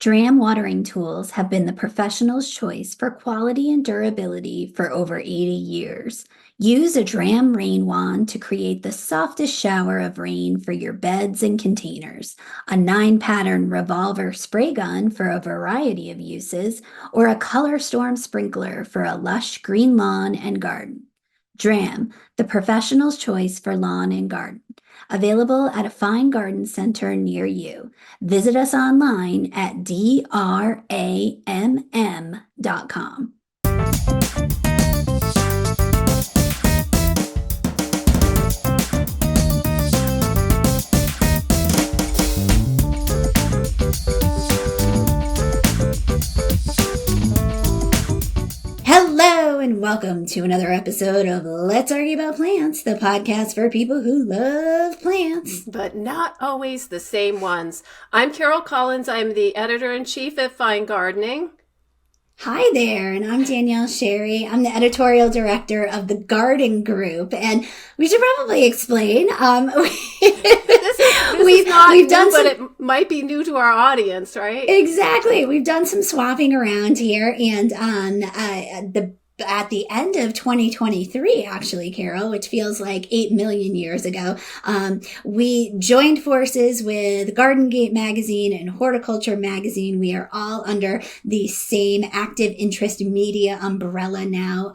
Dram watering tools have been the professional's choice for quality and durability for over 80 years. Use a Dram rain wand to create the softest shower of rain for your beds and containers, a 9-pattern revolver spray gun for a variety of uses, or a color storm sprinkler for a lush green lawn and garden. Dram, the professional's choice for lawn and garden. Available at a fine garden center near you. Visit us online at dramm.com. Hello and welcome to another episode of Let's Argue About Plants, the podcast for people who love plants. But not always the same ones. I'm Carol Collins. I'm the editor-in-chief at Fine Gardening. Hi there, and I'm Danielle Sherry. I'm the editorial director of the Garden Group, and we should probably explain. We've not new, but it might be new to our audience, right? Exactly. We've done some swapping around here, and at the end of 2023, actually, Carol, which feels like 8 million years ago, we joined forces with Garden Gate magazine and Horticulture magazine. We are all under the same active interest media umbrella now.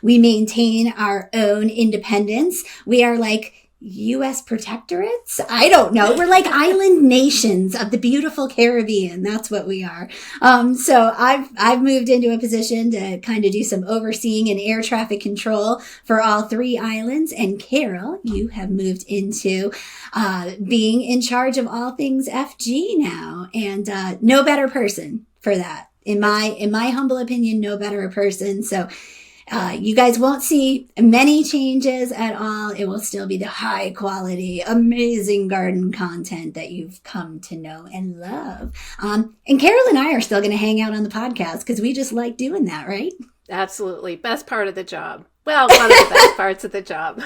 We maintain our own independence. We are like U.S. protectorates? I don't know. We're like island nations of the beautiful Caribbean. That's what we are. So I've moved into a position to kind of do some overseeing and air traffic control for all 3 islands. And Carol, you have moved into being in charge of all things FG now, and no better person for that. In my humble opinion, no better person. So you guys won't see many changes at all. It will still be the high quality, amazing garden content that you've come to know and love. And Carol and I are still going to hang out on the podcast because we just like doing that, right? Absolutely. Best part of the job. Well, one of the best parts of the job.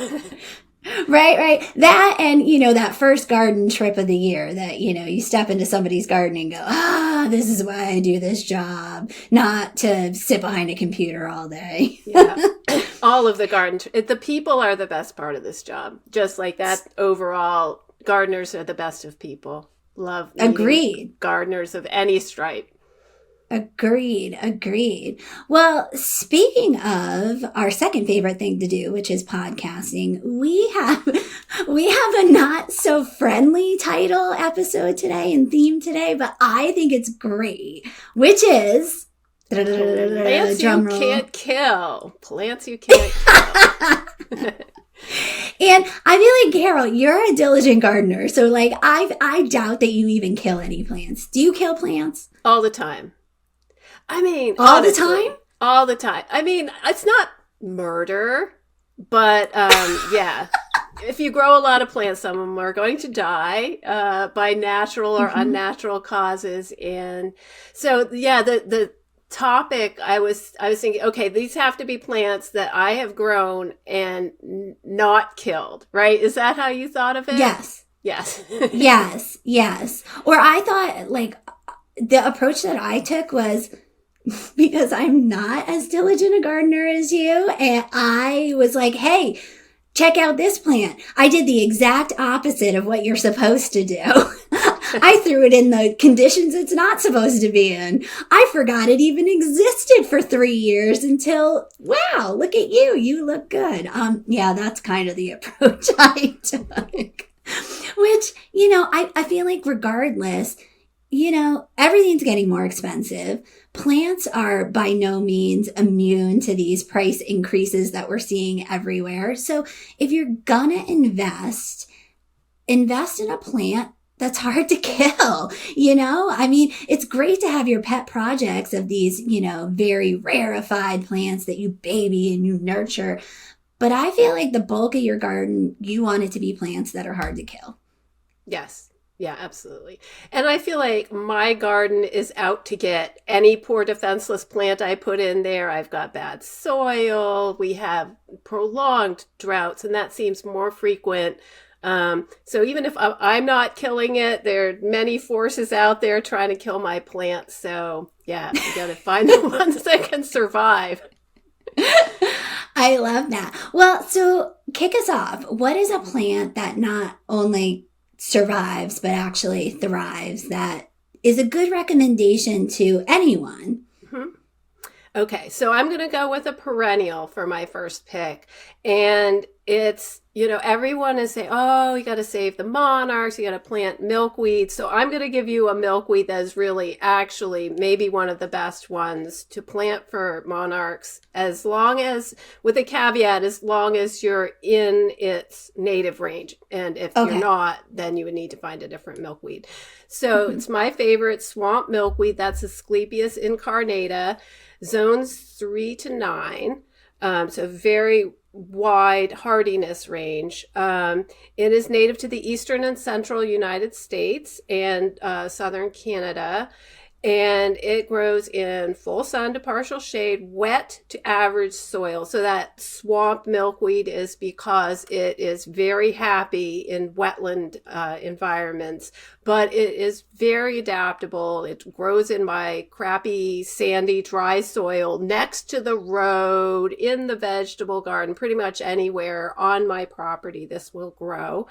Right. That and, that first garden trip of the year that, you step into somebody's garden and go, this is why I do this job, not to sit behind a computer all day. Yeah. All of the the people are the best part of this job. Just like that overall, gardeners are the best of people. Love Agreed. Gardeners of any stripe. Agreed. Well, speaking of our second favorite thing to do, which is podcasting, we have a not so friendly title episode today and theme today, but I think it's great, which is Plants you can't kill. Plants you can't kill. And I feel like, Carol, you're a diligent gardener, so I doubt that you even kill any plants. Do you kill plants? All the time. I mean, all the time? All the time. I mean, it's not murder, but yeah. If you grow a lot of plants, some of them are going to die by natural or unnatural causes. And so, yeah, the topic I was thinking, okay, these have to be plants that I have grown and not killed, right? Is that how you thought of it? Yes. Yes. Or I thought, the approach that I took was, because I'm not as diligent a gardener as you, and I was like, hey, check out this plant. I did the exact opposite of what you're supposed to do. I threw it in the conditions it's not supposed to be in. I forgot it even existed for 3 years until, wow, look at you. You look good. Yeah, that's kind of the approach I took. Which, I feel like regardless, everything's getting more expensive. Plants are by no means immune to these price increases that we're seeing everywhere. So if you're gonna invest in a plant that's hard to kill, I mean, it's great to have your pet projects of these, very rarefied plants that you baby and you nurture. But I feel like the bulk of your garden, you want it to be plants that are hard to kill. Yes. Yeah, absolutely. And I feel like my garden is out to get any poor defenseless plant I put in there. I've got bad soil. We have prolonged droughts, and that seems more frequent So even if I'm not killing it, there are many forces out there trying to kill my plants. So yeah, you got to find the ones that can survive. I love that. Well, so kick us off. What is a plant that not only survives, but actually thrives, that is a good recommendation to anyone? Mm-hmm. Okay, so I'm going to go with a perennial for my first pick. And it's, everyone is saying, oh, you got to save the monarchs, you got to plant milkweed. So I'm going to give you a milkweed that is really actually maybe one of the best ones to plant for monarchs, as long as, with a caveat, as long as you're in its native range. And if you're not, then you would need to find a different milkweed. So it's my favorite swamp milkweed. That's Asclepias incarnata. Zones 3 to 9, so very wide hardiness range. It is native to the eastern and central United States and southern Canada. And it grows in full sun to partial shade, wet to average soil. So that swamp milkweed is because it is very happy in wetland environments, but it is very adaptable. It grows in my crappy, sandy, dry soil next to the road, in the vegetable garden, pretty much anywhere on my property this will grow.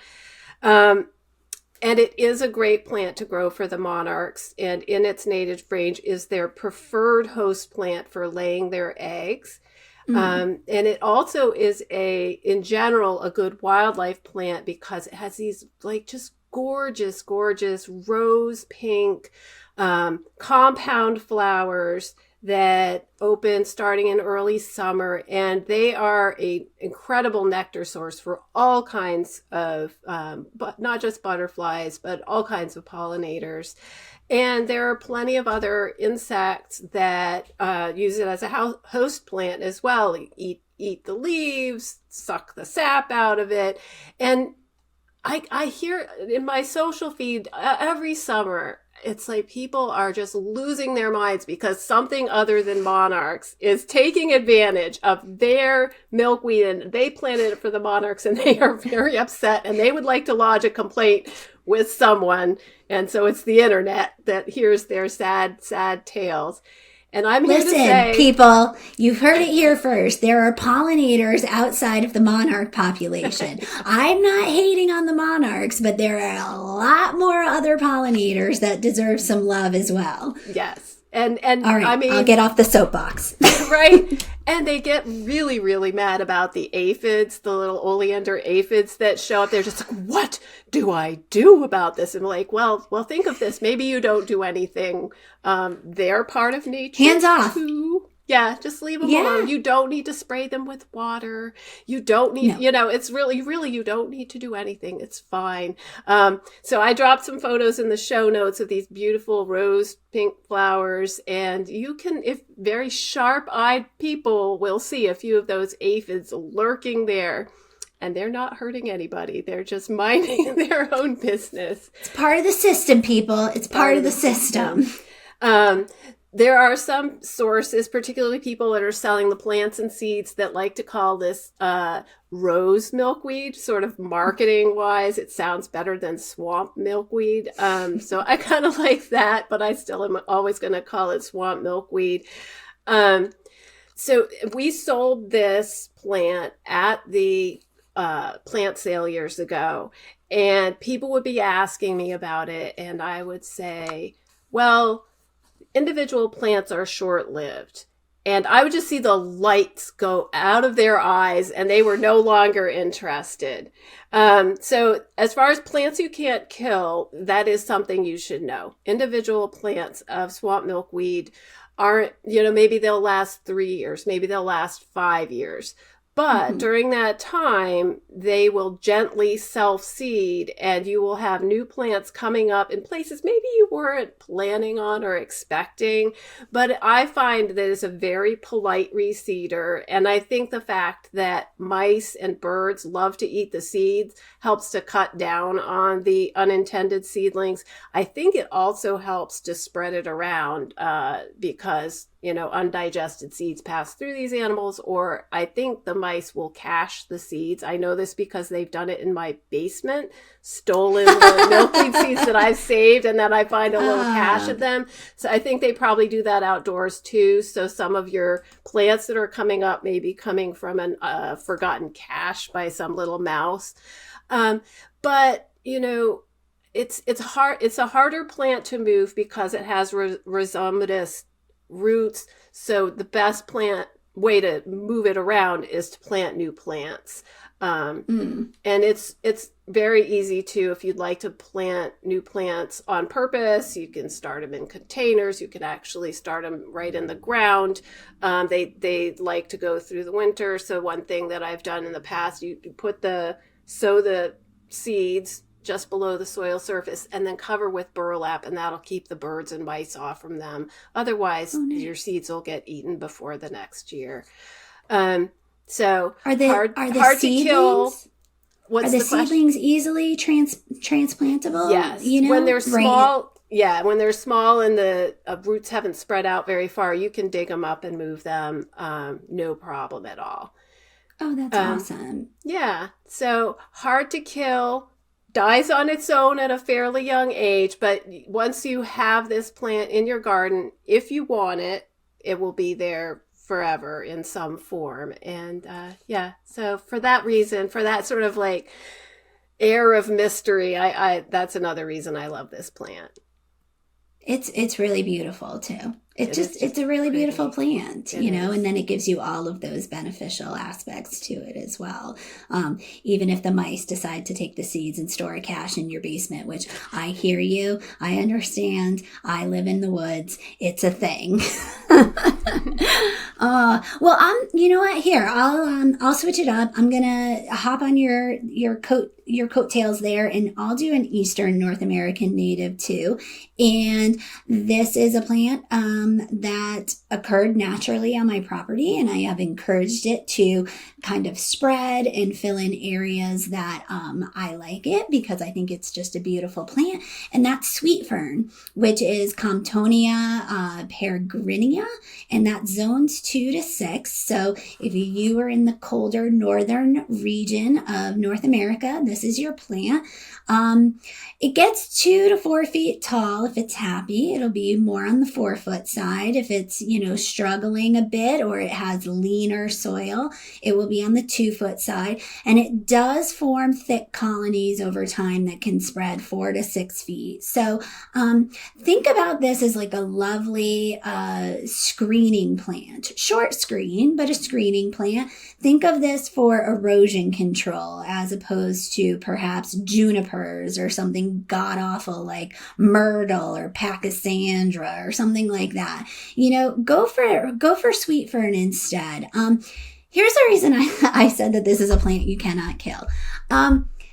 And it is a great plant to grow for the monarchs, and in its native range is their preferred host plant for laying their eggs. And it also is in general, a good wildlife plant because it has these just gorgeous, gorgeous rose pink compound flowers that open starting in early summer, and they are an incredible nectar source for all kinds of, but not just butterflies, but all kinds of pollinators. And there are plenty of other insects that use it as a host plant as well. Eat the leaves, suck the sap out of it. And I hear in my social feed every summer, it's like people are just losing their minds because something other than monarchs is taking advantage of their milkweed, and they planted it for the monarchs, and they are very upset, and they would like to lodge a complaint with someone. And so it's the internet that hears their sad, sad tales. And I'm here to say, people, you've heard it here first. There are pollinators outside of the monarch population. I'm not hating on the monarchs, but there are a lot more other pollinators that deserve some love as well. Yes. And all right, I mean, I'll get off the soapbox. Right. And they get really, really mad about the aphids, the little oleander aphids that show up. They're just like, what do I do about this? And I'm like, well, think of this. Maybe you don't do anything. They're part of nature. Hands off. Too. Yeah, just leave them alone. You don't need to spray them with water. You don't need, it's really, you don't need to do anything. It's fine. So I dropped some photos in the show notes of these beautiful rose pink flowers. And you can, if very sharp-eyed people will see a few of those aphids lurking there. And they're not hurting anybody. They're just minding their own business. It's part of the system, people. It's part of the system. There are some sources, particularly people that are selling the plants and seeds, that like to call this rose milkweed, sort of marketing wise. It sounds better than swamp milkweed. So I kind of like that, but I still am always going to call it swamp milkweed. So we sold this plant at the plant sale years ago, and people would be asking me about it, and I would say, well, individual plants are short-lived. And I would just see the lights go out of their eyes, and they were no longer interested. So as far as plants you can't kill, that is something you should know. Individual plants of swamp milkweed aren't, maybe they'll last 3 years, maybe they'll last 5 years. But during that time, they will gently self-seed, and you will have new plants coming up in places maybe you weren't planning on or expecting. But I find that it's a very polite reseeder. And I think the fact that mice and birds love to eat the seeds helps to cut down on the unintended seedlings. I think it also helps to spread it around because undigested seeds pass through these animals, or I think the mice will cache the seeds. I know this because they've done it in my basement, stolen the milkweed seeds that I've saved, and then I find a little cache of them. So I think they probably do that outdoors too. So some of your plants that are coming up may be coming from an forgotten cache by some little mouse. But it's hard. It's a harder plant to move because it has rhizomatous roots. So the best way to move it around is to plant new plants. And it's very easy to, if you'd like to plant new plants on purpose, you can start them in containers. You can actually start them right in the ground. They like to go through the winter. So one thing that I've done in the past, you sow the seeds just below the soil surface and then cover with burlap, and that'll keep the birds and mice off from them. Otherwise, your seeds will get eaten before the next year. So are the hard seedlings, to kill. Are the seedlings easily transplantable? Yes. When they're small, when they're small and the roots haven't spread out very far, you can dig them up and move them, no problem at all. Oh, that's awesome. Yeah. So hard to kill, dies on its own at a fairly young age. But once you have this plant in your garden, if you want it, it will be there forever in some form. And so for that reason, for that sort of like air of mystery, I that's another reason I love this plant. It's really beautiful too. It's a really beautiful plant, and then it gives you all of those beneficial aspects to it as well. Even if the mice decide to take the seeds and store a cache in your basement, which I hear you, I understand. I live in the woods. It's a thing. Well, you know what? Here, I'll switch it up. I'm gonna hop on your coattails there, and I'll do an Eastern North American native too. And this is a plant that occurred naturally on my property, and I have encouraged it to kind of spread and fill in areas that I like it because I think it's just a beautiful plant. And that's sweet fern, which is Comptonia peregrina, and that zones 2 to 6. So if you are in the colder northern region of North America, this is your plant. It gets 2 to 4 feet tall. If it's happy, it'll be more on the 4-foot side. If it's, struggling a bit or it has leaner soil, it will be on the 2-foot side. And it does form thick colonies over time that can spread 4 to 6 feet. So think about this as like a lovely screening plant. Short screen, but a screening plant. Think of this for erosion control as opposed to perhaps junipers or something god-awful like myrtle or pachysandra or something like that. Go for sweet fern instead. Here's the reason I said that this is a plant you cannot kill.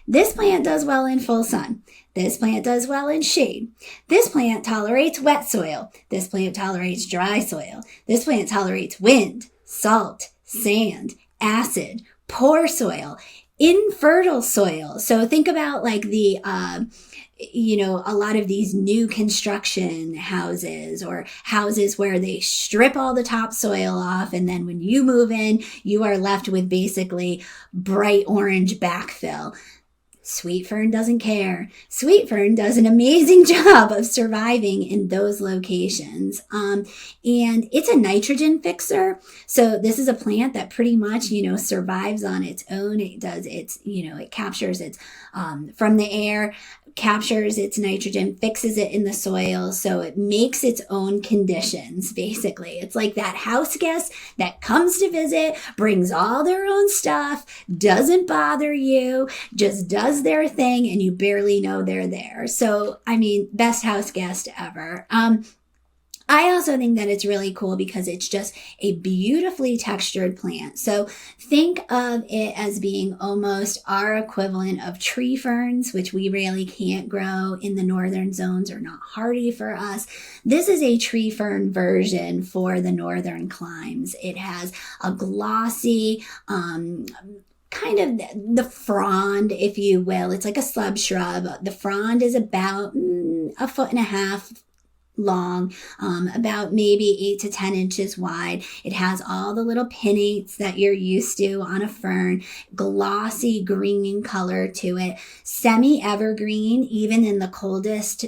This plant does well in full sun. This plant does well in shade. This plant tolerates wet soil. This plant tolerates dry soil. This plant tolerates wind, salt, sand, acid, poor soil, infertile soil. So think about like the, a lot of these new construction houses or houses where they strip all the topsoil off. And then when you move in, you are left with basically bright orange backfill. Sweet fern doesn't care. Sweet fern does an amazing job of surviving in those locations. And it's a nitrogen fixer. So this is a plant that pretty much, survives on its own. It does its, it captures its, from the air, captures its nitrogen, fixes it in the soil. So it makes its own conditions, basically. It's like that house guest that comes to visit, brings all their own stuff, doesn't bother you, just does their thing, and you barely know they're there. So, best house guest ever. I also think that it's really cool because it's just a beautifully textured plant. So think of it as being almost our equivalent of tree ferns, which we really can't grow in the northern zones or not hardy for us. This is a tree fern version for the northern climes. It has a glossy, kind of the frond, if you will. It's like a shrub. The frond is about 1.5 feet long, about maybe 8 to 10 inches wide. It has all the little pinnates that you're used to on a fern, glossy green color to it, semi-evergreen, even in the coldest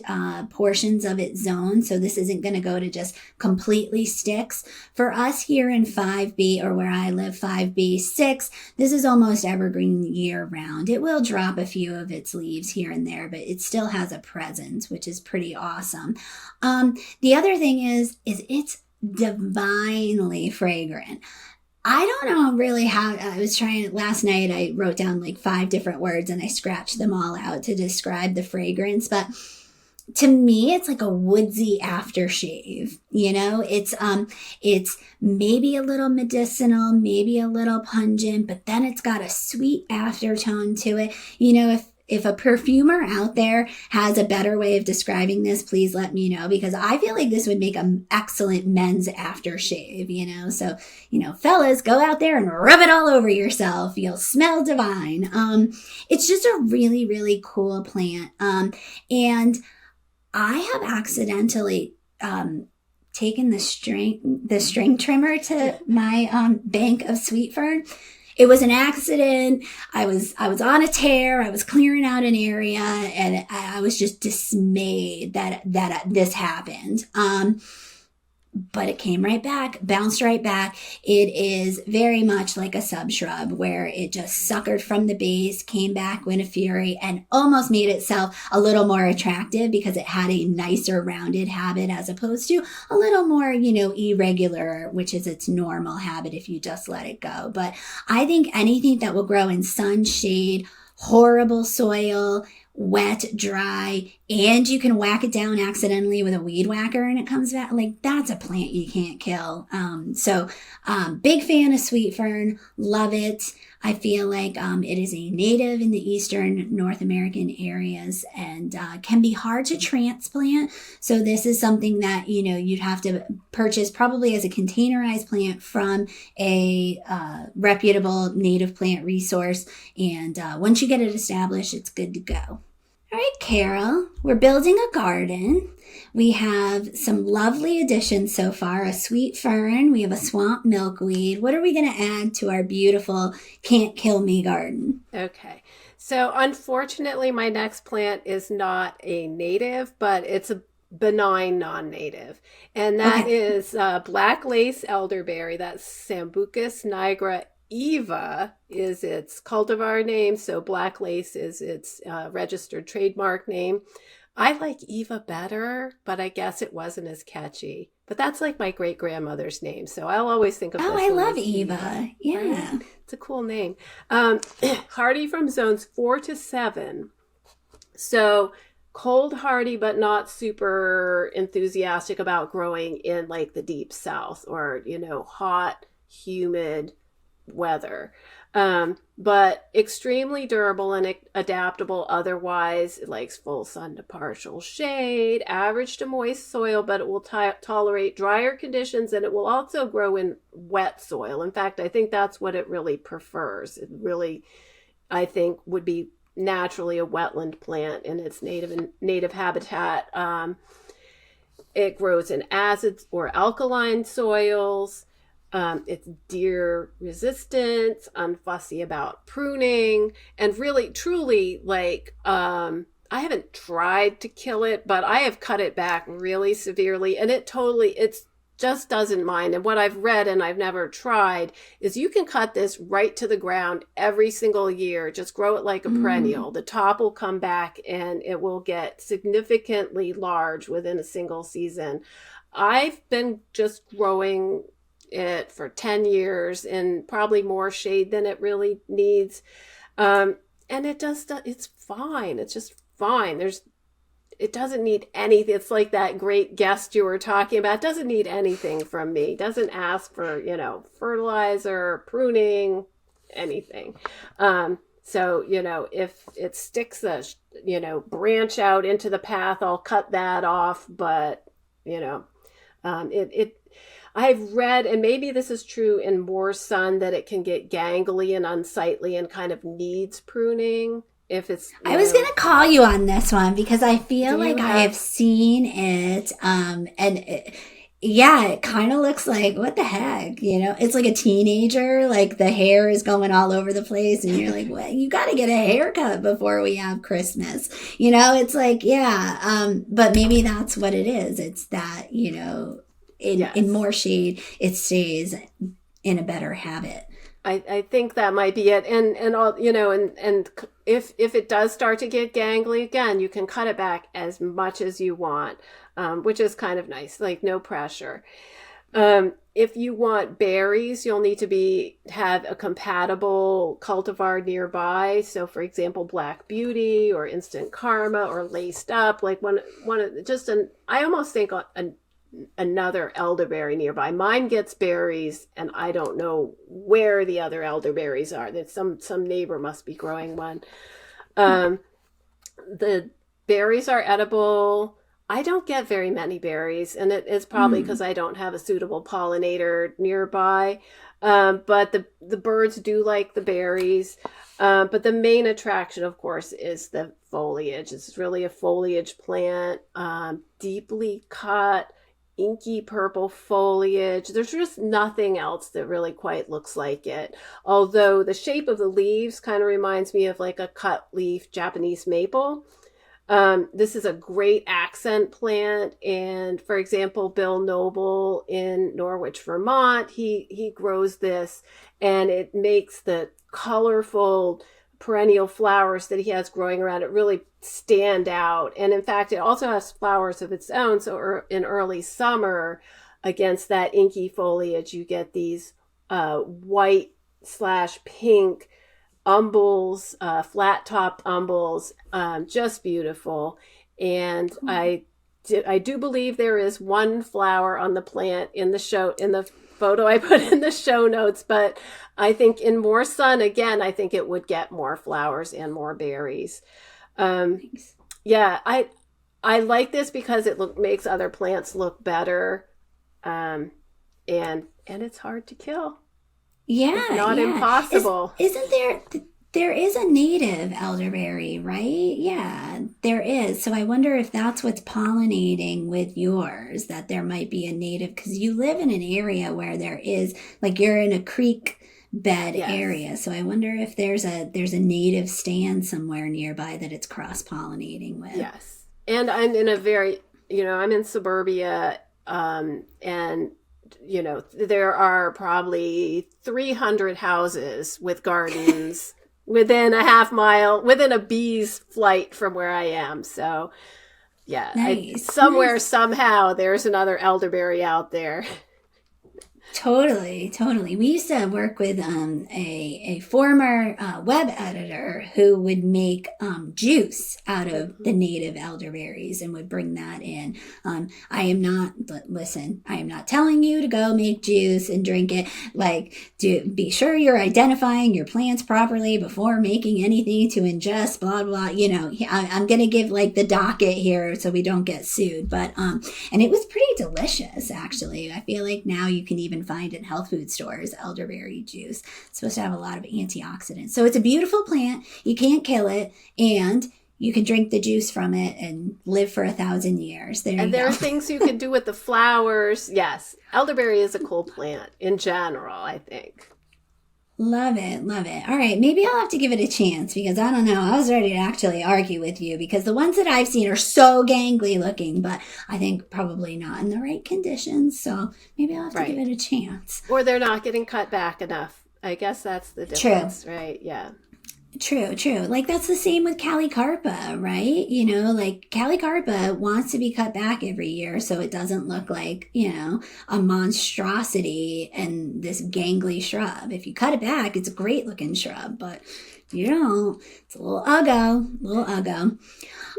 portions of its zone. So this isn't going to go to just completely sticks. For us here in 5B, or where I live, 5B6, this is almost evergreen year round. It will drop a few of its leaves here and there, but it still has a presence, which is pretty awesome. The other thing is it's divinely fragrant. I don't know really how. I was trying last night. I wrote down like 5 different words and I scratched them all out to describe the fragrance, but to me, it's like a woodsy aftershave. It's maybe a little medicinal, maybe a little pungent, but then it's got a sweet aftertone to it. If a perfumer out there has a better way of describing this, please let me know, because I feel like this would make an excellent men's aftershave, So, fellas, go out there and rub it all over yourself. You'll smell divine. It's just a really, really cool plant. And I have accidentally taken the string trimmer to my bank of sweet fern. It was an accident. I was on a tear. I was clearing out an area, and I was just dismayed that this happened. But it came right back, bounced right back. It is very much like a subshrub where it just suckered from the base, came back with a fury, and almost made itself a little more attractive because it had a nicer rounded habit as opposed to a little more, irregular, which is its normal habit if you just let it go. But I think anything that will grow in sun, shade, horrible soil, wet, dry, and you can whack it down accidentally with a weed whacker and it comes back, like that's a plant you can't kill. Big fan of sweet fern, love it. I feel like it is a native in the eastern North American areas and can be hard to transplant. So this is something that, you'd have to purchase probably as a containerized plant from a reputable native plant resource. And once you get it established, it's good to go. All right, Carol, we're building a garden. We have some lovely additions so far, a sweet fern. We have a swamp milkweed. What are we going to add to our beautiful Can't Kill Me garden? Okay. So unfortunately, my next plant is not a native, but it's a benign non-native. And that is black lace elderberry. That's Sambucus nigra Eva is its cultivar name, so black lace is its registered trademark name. I like Eva better, but I guess it wasn't as catchy. But that's like my great-grandmother's name, so I'll always think of this. Oh, I love Eva. Yeah. Right? It's a cool name. Hardy from zones 4 to 7. So cold hardy, but not super enthusiastic about growing in like the deep south or, hot, humid weather, but extremely durable and adaptable otherwise. It likes full sun to partial shade, average to moist soil, but it will tolerate drier conditions, and it will also grow in wet soil. In fact, I think that's what it really prefers. It really, I think, would be naturally a wetland plant in its native habitat. It grows in acid or alkaline soils. It's deer resistant, unfussy about pruning, and really, truly, I haven't tried to kill it, but I have cut it back really severely, and it just doesn't mind. And what I've read, and I've never tried, is you can cut this right to the ground every single year. Just grow it like a perennial. The top will come back, and it will get significantly large within a single season. I've been just growing it for 10 years in probably more shade than it really needs. And it's fine. It's just fine. It doesn't need anything. It's like that great guest you were talking about. It doesn't need anything from me. It doesn't ask for, fertilizer, pruning, anything. So, if it sticks a, branch out into the path, I'll cut that off. But, I've read, and maybe this is true in more sun, that it can get gangly and unsightly and kind of needs pruning. if it's... I was going to call you on this one because I feel like I have seen it. Yeah, it kind of looks like, what the heck, it's like a teenager, like the hair is going all over the place and you're like, well, you got to get a haircut before we have Christmas. It's like, yeah. But maybe that's what it is. It's that, in more shade, it stays in a better habit. I think that might be it. And all, and if it does start to get gangly again, you can cut it back as much as you want, which is kind of nice, like no pressure. If you want berries, you'll need to have a compatible cultivar nearby. So for example, Black Beauty or Instant Karma or Laced Up, like I almost think another elderberry nearby. Mine gets berries and I don't know where the other elderberries are. That some neighbor must be growing one. The berries are edible. I don't get very many berries, and it's probably because I don't have a suitable pollinator nearby. But the birds do like the berries. But the main attraction, of course, is the foliage. It's really a foliage plant, deeply cut, inky purple foliage. There's just nothing else that really quite looks like it. Although the shape of the leaves kind of reminds me of like a cut leaf Japanese maple. This is a great accent plant. And for example, Bill Noble in Norwich, Vermont, he grows this and it makes the colorful perennial flowers that he has growing around it really stand out. And in fact, it also has flowers of its own. So in early summer, against that inky foliage, you get these white/pink umbels, flat-topped umbels, just beautiful. And I do believe there is one flower on the plant in the photo I put in the show notes, but I think in more sun, again, I think it would get more flowers and more berries. Yeah, I like this because it makes other plants look better, and it's hard to kill. Yeah, it's not impossible. Isn't there is a native elderberry, right? Yeah, there is. So I wonder if that's what's pollinating with yours, that there might be a native, because you live in an area where there is, like you're in a creek bed area. So I wonder if there's a native stand somewhere nearby that it's cross-pollinating with. Yes. And I'm in I'm in suburbia, and there are probably 300 houses with gardens within a half mile, within a bee's flight from where I am. So, yeah, nice. Somehow, there's another elderberry out there. Totally. We used to work with a former web editor who would make juice out of the native elderberries and would bring that in. I am not telling you to go make juice and drink it. Like, be sure you're identifying your plants properly before making anything to ingest, blah, blah. I'm going to give like the docket here so we don't get sued. But, and it was pretty delicious, actually. I feel like now you can even find in health food stores elderberry juice. It's supposed to have a lot of antioxidants. So it's a beautiful plant. You can't kill it, and you can drink the juice from it and live for 1,000 years. There are things you can do with the flowers. Yes, elderberry is a cool plant in general, I think. Love it. All right, maybe I'll have to give it a chance, because I don't know. I was ready to actually argue with you, because the ones that I've seen are so gangly looking, but I think probably not in the right conditions. So maybe I'll have to give it a chance. Or they're not getting cut back enough. I guess that's the difference, right? Yeah. True. Like that's the same with Calicarpa, right? Like Calicarpa wants to be cut back every year so it doesn't look like, a monstrosity and this gangly shrub. If you cut it back, it's a great looking shrub, but you don't. It's a little uggo.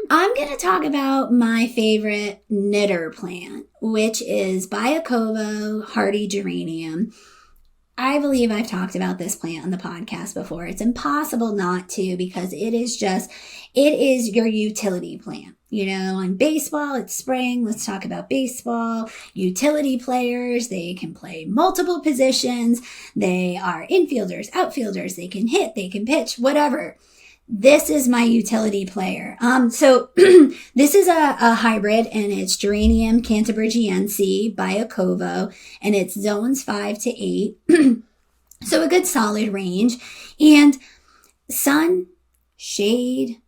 I'm going to talk about my favorite knitter plant, which is Biocovo hardy geranium. I believe I've talked about this plant on the podcast before. It's impossible not to, because it is your utility plant. In baseball, it's spring. Let's talk about baseball. Utility players, they can play multiple positions. They are infielders, outfielders. They can hit, they can pitch, whatever. this is my utility player. So this is a hybrid, and it's geranium cantabrigiense Biocovo, and it's zones 5 to 8. So a good solid range. And sun, shade,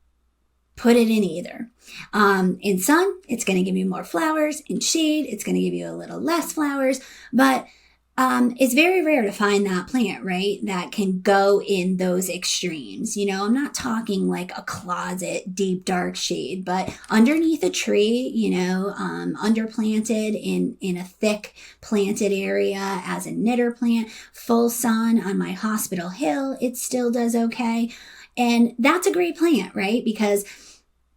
put it in either. In sun, it's going to give you more flowers. In shade, it's going to give you a little less flowers. But it's very rare to find that plant, right, that can go in those extremes. You know, I'm not talking like a closet, deep, dark shade, but underneath a tree, you know, underplanted in a thick planted area as a knitter plant, full sun on my hospital hill, it still does okay. And that's a great plant, right? Because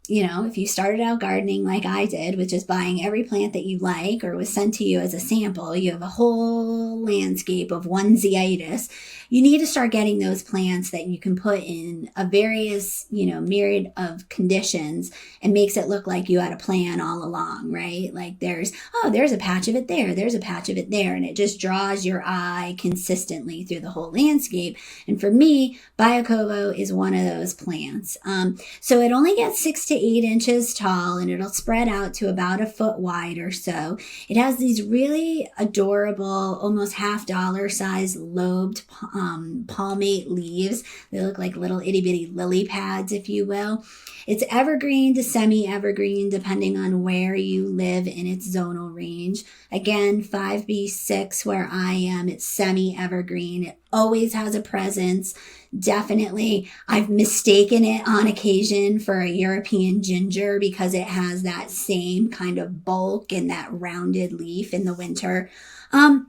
you know, if you started out gardening like I did, with just buying every plant that you like or was sent to you as a sample, you have a whole landscape of onesitis. You need to start getting those plants that you can put in a various, you know, myriad of conditions, and makes it look like you had a plan all along, right? Like there's a patch of it there, there's a patch of it there, and it just draws your eye consistently through the whole landscape. And for me, Biocovo is one of those plants. So it only gets 6 to 8 inches tall, and it'll spread out to about a foot wide or so. It has these really adorable, almost $50 size lobed palmate leaves. They look like little itty bitty lily pads, if you will. It's evergreen to semi-evergreen, depending on where you live in its zonal range. Again, 5B6 where I am, it's semi-evergreen. It always has a presence. Definitely, I've mistaken it on occasion for a European ginger because it has that same kind of bulk and that rounded leaf in the winter. And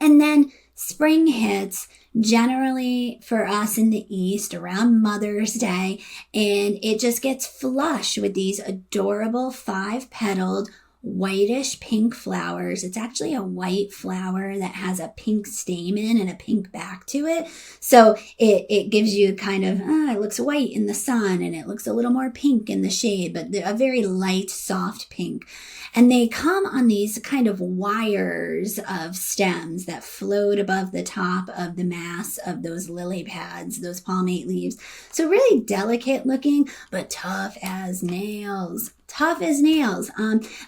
then spring hits, generally for us in the East around Mother's Day, and it just gets flush with these adorable 5-petaled whitish pink flowers. It's actually a white flower that has a pink stamen and a pink back to it. So it gives you kind of, it looks white in the sun and it looks a little more pink in the shade, but a very light, soft pink. And they come on these kind of wires of stems that float above the top of the mass of those lily pads, those palmate leaves. So really delicate looking, but tough as nails. Tough as nails.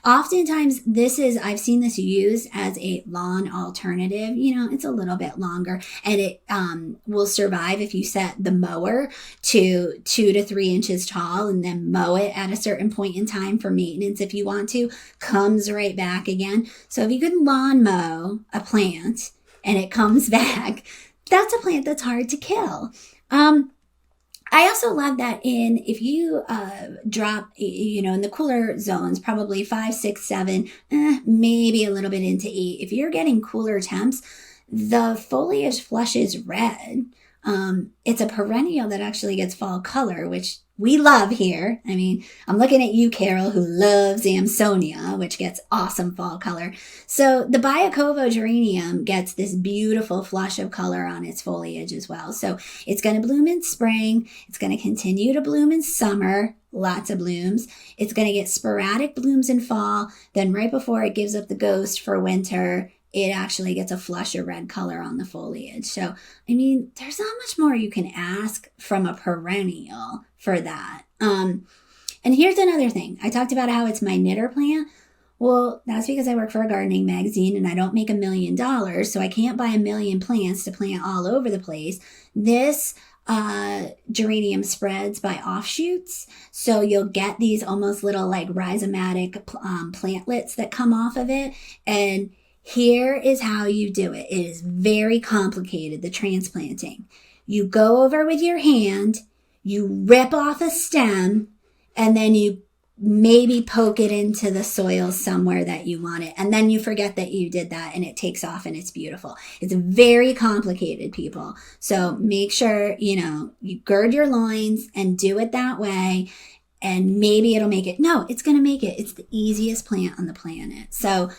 Oftentimes I've seen this used as a lawn alternative. You know, it's a little bit longer, and it will survive if you set the mower to 2 to 3 inches tall and then mow it at a certain point in time for maintenance if you want to. Comes right back again. So if you could lawn mow a plant and it comes back, that's a plant that's hard to kill. I also love that if you drop, you know, in the cooler zones, probably 5, 6, 7, maybe a little bit into 8. If you're getting cooler temps, the foliage flushes red. It's a perennial that actually gets fall color, which we love here. I mean, I'm looking at you, Carol, who loves Amsonia, which gets awesome fall color. So the Biocovo geranium gets this beautiful flush of color on its foliage as well. So it's going to bloom in spring. It's going to continue to bloom in summer. Lots of blooms. It's going to get sporadic blooms in fall. Then right before it gives up the ghost for winter, it actually gets a flush of red color on the foliage. So, I mean, there's not much more you can ask from a perennial for that. And here's another thing. I talked about how it's my knitter plant. Well, that's because I work for a gardening magazine and I don't make $1 million, so I can't buy 1 million plants to plant all over the place. This geranium spreads by offshoots, so you'll get these almost little like rhizomatic plantlets that come off of it. And here is how you do it. It is very complicated, the transplanting. You go over with your hand, you rip off a stem, and then you maybe poke it into the soil somewhere that you want it. And then you forget that you did that and it takes off and it's beautiful. It's very complicated, people. So make sure, you know, you gird your loins and do it that way. And maybe it'll make it. No, it's going to make it. It's the easiest plant on the planet. So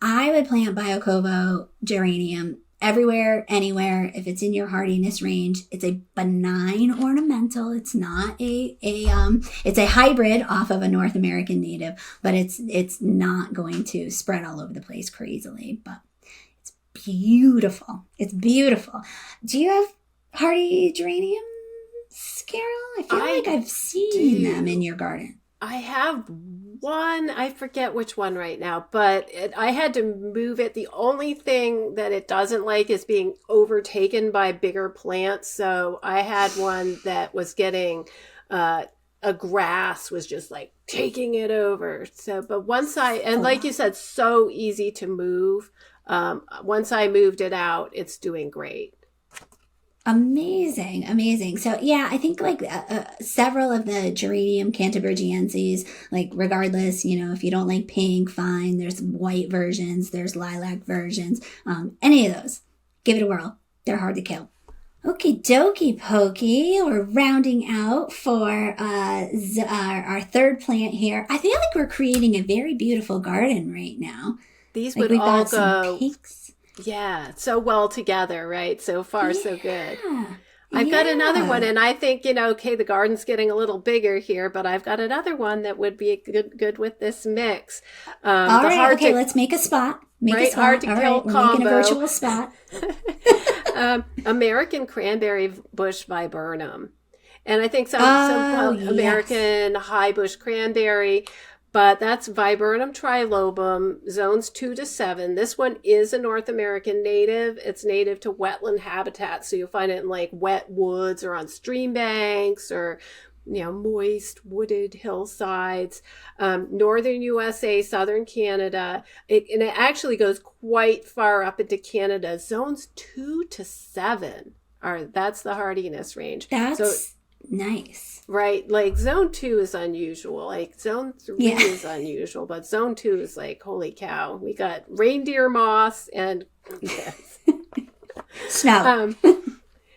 I would plant Biocovo geranium everywhere, anywhere, if it's in your hardiness range. It's a benign ornamental. It's not it's a hybrid off of a North American native, but it's not going to spread all over the place crazily, but it's beautiful. It's beautiful. Do you have hardy geranium? Carol? I feel like I've seen them in your garden. I have one. I forget which one right now, but I had to move it. The only thing that it doesn't like is being overtaken by bigger plants. So I had one that was getting a grass was just like taking it over. So, but once like you said, so easy to move. Once I moved it out, it's doing great. Amazing. So yeah, I think like several of the geranium cantabrigienses, like regardless, if you don't like pink, fine. There's white versions, there's lilac versions. Any of those, give it a whirl. They're hard to kill. Okie dokie pokey. We're rounding out for our third plant here. I feel like we're creating a very beautiful garden right now. These would all go. Pinks. Yeah, so well together, right? So far, so good. I've got another one, and I think, okay, the garden's getting a little bigger here, but I've got another one that would be good with this mix. All right, okay, let's make a spot. Hard to kill combo. We're making a virtual spot. American cranberrybush viburnum. And I think some American high bush cranberry. But that's Viburnum trilobum, zones 2 to 7. This one is a North American native. It's native to wetland habitats. So you'll find it in like wet woods or on stream banks or, moist wooded hillsides. Northern USA, southern Canada. And it actually goes quite far up into Canada. Zones 2 to 7 that's the hardiness range. That's nice. Right. Like zone 2 is unusual. Like zone 3 is unusual, but zone 2 is like, holy cow. We got reindeer moss and snow.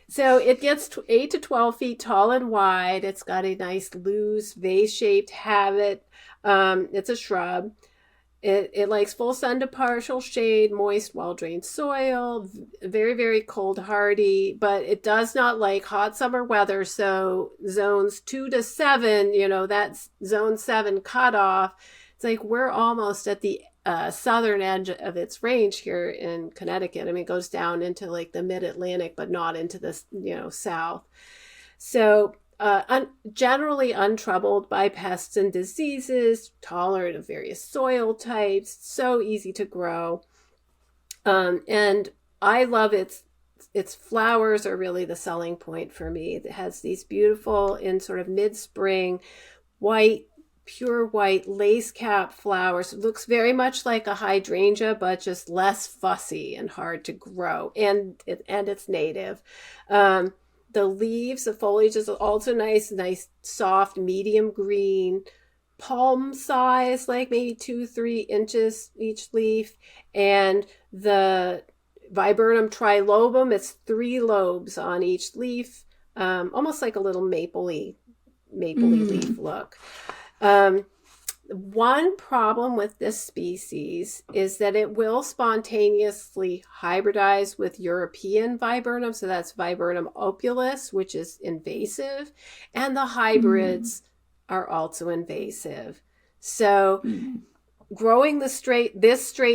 So it gets 8 to 12 feet tall and wide. It's got a nice loose vase-shaped habit. It's a shrub. It likes full sun to partial shade, moist, well-drained soil, very, very cold hardy, but it does not like hot summer weather. So zones 2 to 7, that's zone 7 cutoff. It's like we're almost at the southern edge of its range here in Connecticut. I mean, it goes down into like the mid-Atlantic, but not into the, south. So generally untroubled by pests and diseases, tolerant of various soil types, so easy to grow. And I love its flowers are really the selling point for me. It has these beautiful, in sort of mid-spring, pure white lace cap flowers. It looks very much like a hydrangea, but just less fussy and hard to grow. And it's native. The leaves, the foliage is also nice, soft, medium green, palm size, like maybe 2-3 inches each leaf. And the Viburnum trilobum, it's 3 lobes on each leaf, almost like a little mapley leaf look. One problem with this species is that it will spontaneously hybridize with European viburnum. So that's Viburnum opulus, which is invasive. And the hybrids are also invasive. So growing this straight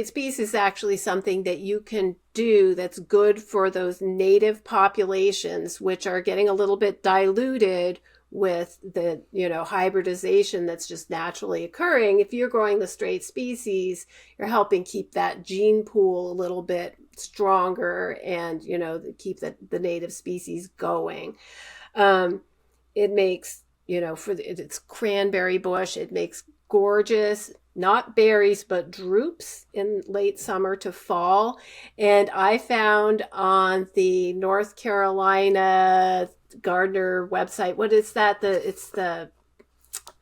species is actually something that you can do that's good for those native populations, which are getting a little bit diluted with the hybridization that's just naturally occurring. If you're growing the straight species, you're helping keep that gene pool a little bit stronger and keep the native species going. It makes it's cranberry bush, it makes gorgeous, not berries, but drupes in late summer to fall. And I found on the North Carolina gardener website, what is that?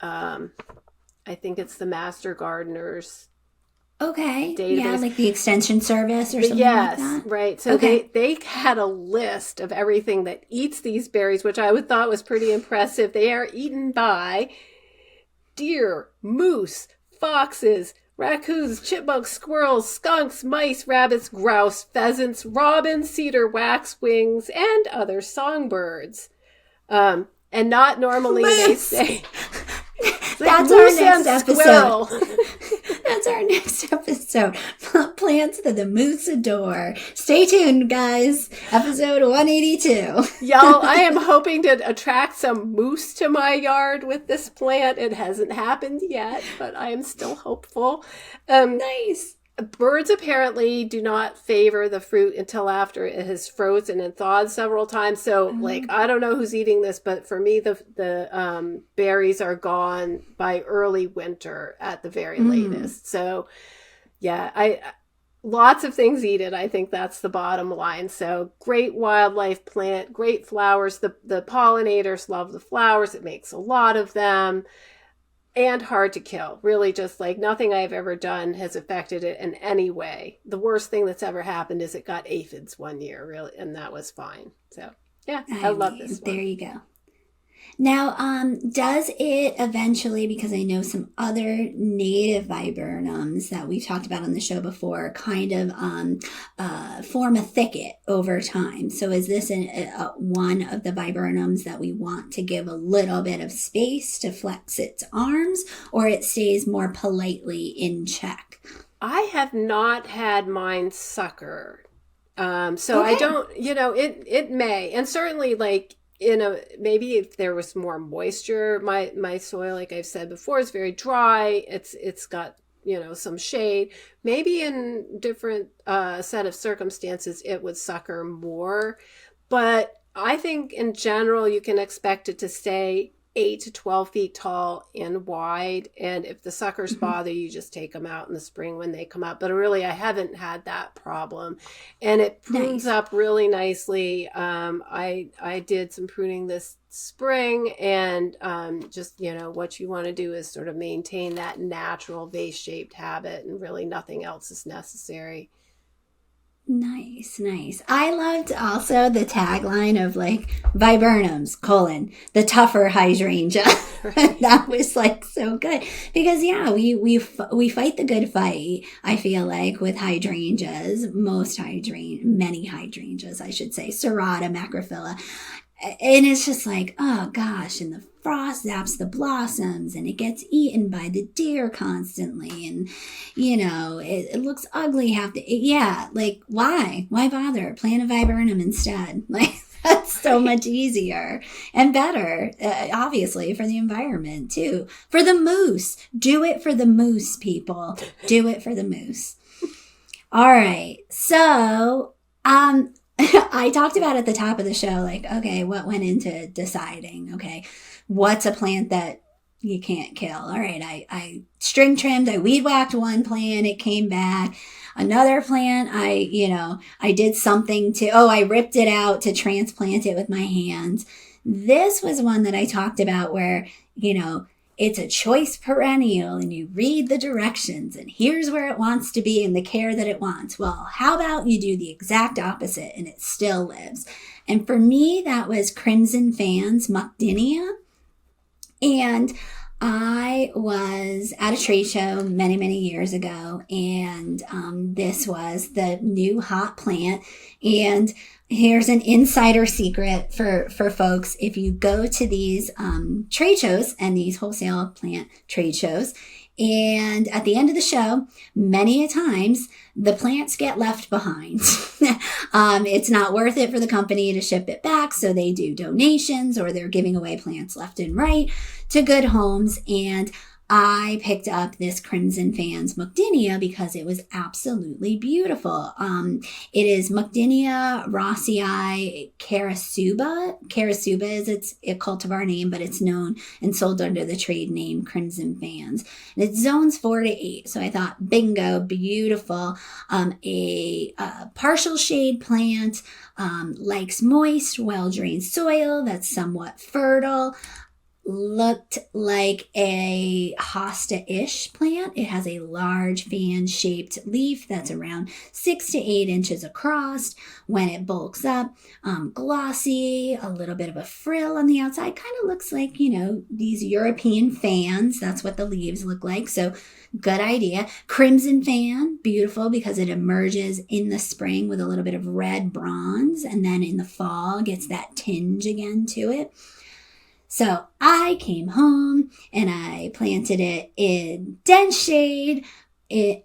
I think it's the Master Gardeners. Okay. Database. Yeah, like the extension service or something like that. Yes, right. So they had a list of everything that eats these berries, which I thought was pretty impressive. They are eaten by deer, moose, foxes, raccoons, chipmunks, squirrels, skunks, mice, rabbits, grouse, pheasants, robins, cedar waxwings, and other songbirds. And not normally they say. That's our next episode. That's our next episode. Plants that the moose adore. Stay tuned, guys. Episode 182. Y'all, I am hoping to attract some moose to my yard with this plant. It hasn't happened yet, but I am still hopeful. Nice. Birds apparently do not favor the fruit until after it has frozen and thawed several times. So, like, I don't know who's eating this, but for me, the berries are gone by early winter at the very latest. So, yeah, lots of things eat it. I think that's the bottom line. So, great wildlife plant, great flowers. The pollinators love the flowers. It makes a lot of them. And hard to kill. Really, just like nothing I've ever done has affected it in any way. The worst thing that's ever happened is it got aphids one year, really, and that was fine. So, yeah, I love this one. There you go. Now, does it eventually, because I know some other native viburnums that we've talked about on the show before, kind of form a thicket over time? So is this one of the viburnums that we want to give a little bit of space to flex its arms, or it stays more politely in check? I have not had mine sucker. So okay. I don't, it may, and certainly like, maybe if there was more moisture, my soil, like I've said before, is very dry. It's got, some shade. Maybe in different set of circumstances, it would sucker more. But I think in general, you can expect it to stay 8 to 12 feet tall and wide. And if the suckers bother you, just take them out in the spring when they come out. But really, I haven't had that problem. And it prunes up really nicely. I did some pruning this spring, and just, what you want to do is sort of maintain that natural vase-shaped habit, and really nothing else is necessary. Nice. I loved also the tagline of like viburnums, the tougher hydrangea. Right. That was like so good because we fight the good fight. I feel like with hydrangeas, many hydrangeas, I should say, serrata, macrophylla. And it's just like, oh gosh, and the frost zaps the blossoms and it gets eaten by the deer constantly. And, it looks ugly like why bother? Plant a viburnum instead. Like that's so much easier and better, obviously for the environment too. For the moose, do it for the moose, people. Do it for the moose. All right. So, I talked about at the top of the show, like, okay, what went into deciding, okay, what's a plant that you can't kill? All right, I string trimmed, I weed whacked one plant, it came back. Another plant, I did something I ripped it out to transplant it with my hands. This was one that I talked about where, it's a choice perennial and you read the directions and here's where it wants to be and the care that it wants. Well, how about you do the exact opposite and it still lives? And for me, that was Crimson Fan's mukdenia. And I was at a trade show many, many years ago, and this was the new hot plant. And here's an insider secret for folks. If you go to these trade shows and these wholesale plant trade shows, and at the end of the show, many a times, the plants get left behind. It's not worth it for the company to ship it back, so they do donations or they're giving away plants left and right to good homes. And I picked up this Crimson Fan's mukdenia because it was absolutely beautiful. It is Mukdenia rossii carasuba. Carasuba is its cultivar name, but it's known and sold under the trade name Crimson Fan's. And it's zones 4 to 8. So I thought, bingo, beautiful. A partial shade plant, likes moist, well-drained soil that's somewhat fertile. Looked like a hosta-ish plant. It has a large fan-shaped leaf that's around 6 to 8 inches across. When it bulks up, glossy, a little bit of a frill on the outside. Kind of looks like, these European fans. That's what the leaves look like. So good idea. Crimson Fan, beautiful because it emerges in the spring with a little bit of red bronze. And then in the fall gets that tinge again to it. So I came home and I planted it in dense shade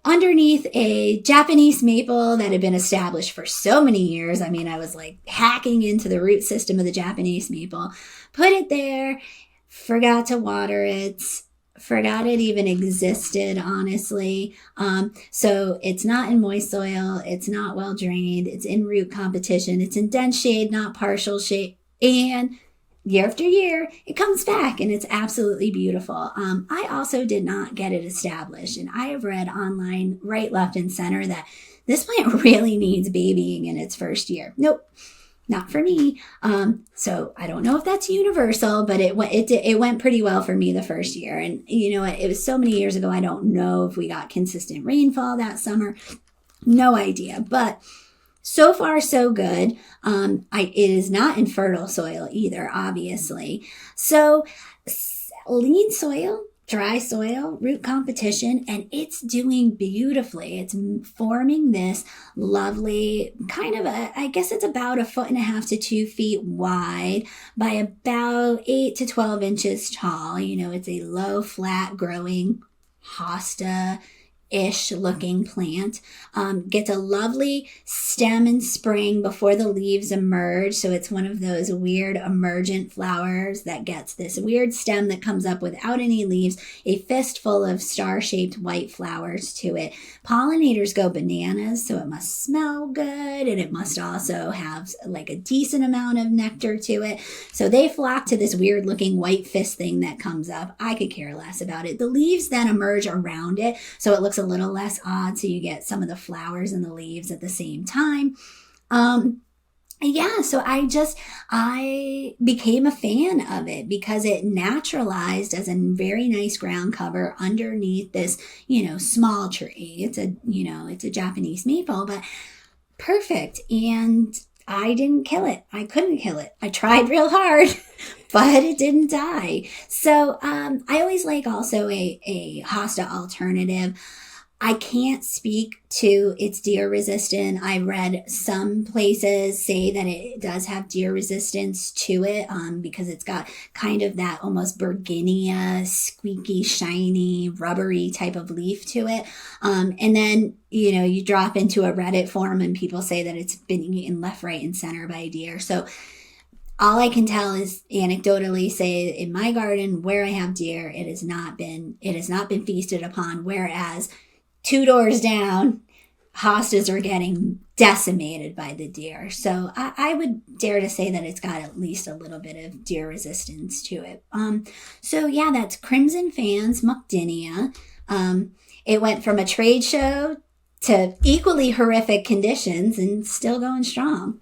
underneath a Japanese maple that had been established for so many years. I mean, I was like hacking into the root system of the Japanese maple, put it there, forgot to water it, forgot it even existed, honestly. So it's not in moist soil. It's not well drained. It's in root competition. It's in dense shade, not partial shade. And year after year, it comes back and it's absolutely beautiful. I also did not get it established. And I have read online, right, left, and center that this plant really needs babying in its first year. Nope. Not for me. So I don't know if that's universal, but it went pretty well for me the first year. And you know, it was so many years ago. I don't know if we got consistent rainfall that summer. No idea. But so far, so good. It is not in fertile soil either, obviously. So lean soil, dry soil, root competition, and it's doing beautifully. It's forming this lovely kind of I guess it's about 1.5 to 2 feet wide by about 8 to 12 inches tall. You know, it's a low, flat growing hosta-ish looking plant. Gets a lovely stem in spring before the leaves emerge. So it's one of those weird emergent flowers that gets this weird stem that comes up without any leaves, a fistful of star-shaped white flowers to it. Pollinators go bananas, so it must smell good, and it must also have like a decent amount of nectar to it. So they flock to this weird looking white fist thing that comes up. I could care less about it. The leaves then emerge around it, so it looks a little less odd, so you get some of the flowers and the leaves at the same time. So I became a fan of it because it naturalized as a very nice ground cover underneath this, small tree. It's a Japanese maple, but perfect. And I didn't kill it. I couldn't kill it. I tried real hard, but it didn't die. So I always like also a hosta alternative. I can't speak to its deer resistant. I read some places say that it does have deer resistance to it because it's got kind of that almost Berginia, squeaky, shiny, rubbery type of leaf to it. And then, you drop into a Reddit forum and people say that it's been eaten left, right, and center by deer. So all I can tell is anecdotally say in my garden where I have deer, it has not been feasted upon, whereas 2 doors down, hostas are getting decimated by the deer. So I would dare to say that it's got at least a little bit of deer resistance to it. That's Crimson Fans Mukdenia. It went from a trade show to equally horrific conditions and still going strong.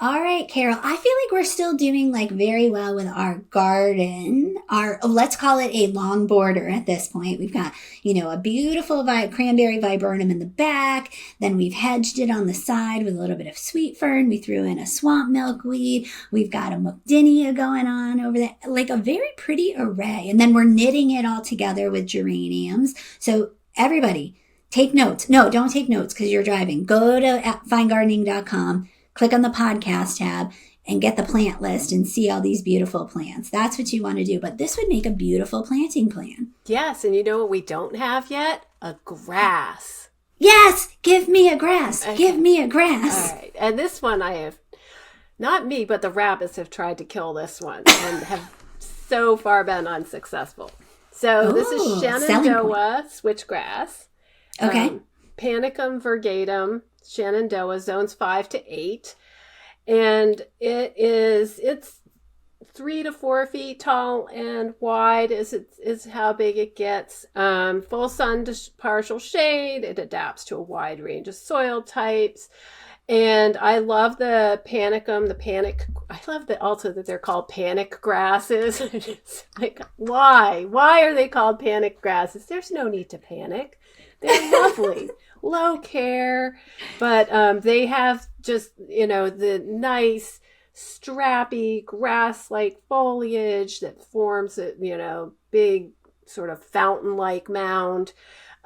All right, Carol, I feel like we're still doing very well with our garden. Let's call it a long border at this point. We've got, a beautiful cranberry viburnum in the back. Then we've hedged it on the side with a little bit of sweet fern. We threw in a swamp milkweed. We've got a mukdenia going on over there, like a very pretty array. And then we're knitting it all together with geraniums. So everybody, take notes. No, don't take notes because you're driving. Go to finegardening.com. Click on the podcast tab and get the plant list and see all these beautiful plants. That's what you want to do. But this would make a beautiful planting plan. Yes. And you know what we don't have yet? A grass. Yes. Give me a grass. Okay. Give me a grass. All right. And this one I have, not me, but the rabbits have tried to kill this one and have so far been unsuccessful. So this is Shenandoah switchgrass. Okay. Panicum virgatum. Shenandoah, zones 5 to 8. And it's 3 to 4 feet tall and wide is how big it gets. Full sun to partial shade. It adapts to a wide range of soil types. And I love the panicum, I love also that they're called panic grasses. It's like, why? Why are they called panic grasses? There's no need to panic. They're lovely. Low care, but they have just, the nice strappy grass-like foliage that forms a, big sort of fountain-like mound.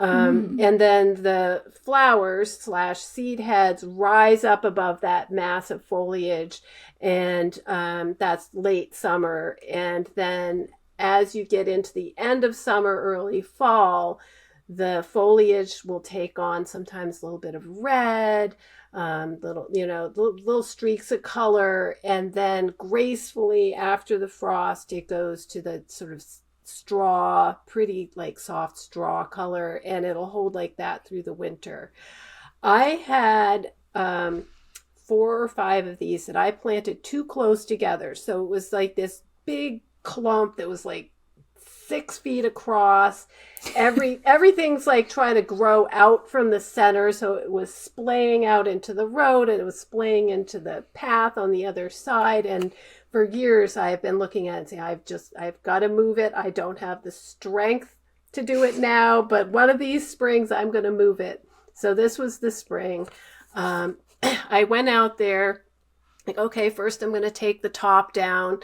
And then the flowers / seed heads rise up above that mass of foliage. And that's late summer. And then as you get into the end of summer, early fall, the foliage will take on sometimes a little bit of red, little streaks of color, and then gracefully after the frost, it goes to the sort of straw, pretty like soft straw color, and it'll hold like that through the winter. I had 4 or 5 of these that I planted too close together. So it was like this big clump that was like 6 feet across. Everything's like trying to grow out from the center. So it was splaying out into the road, and it was splaying into the path on the other side. And for years I've been looking at it and saying, I've got to move it. I don't have the strength to do it now, but one of these springs I'm going to move it. So this was the spring. I went out there, like, okay, first I'm going to take the top down,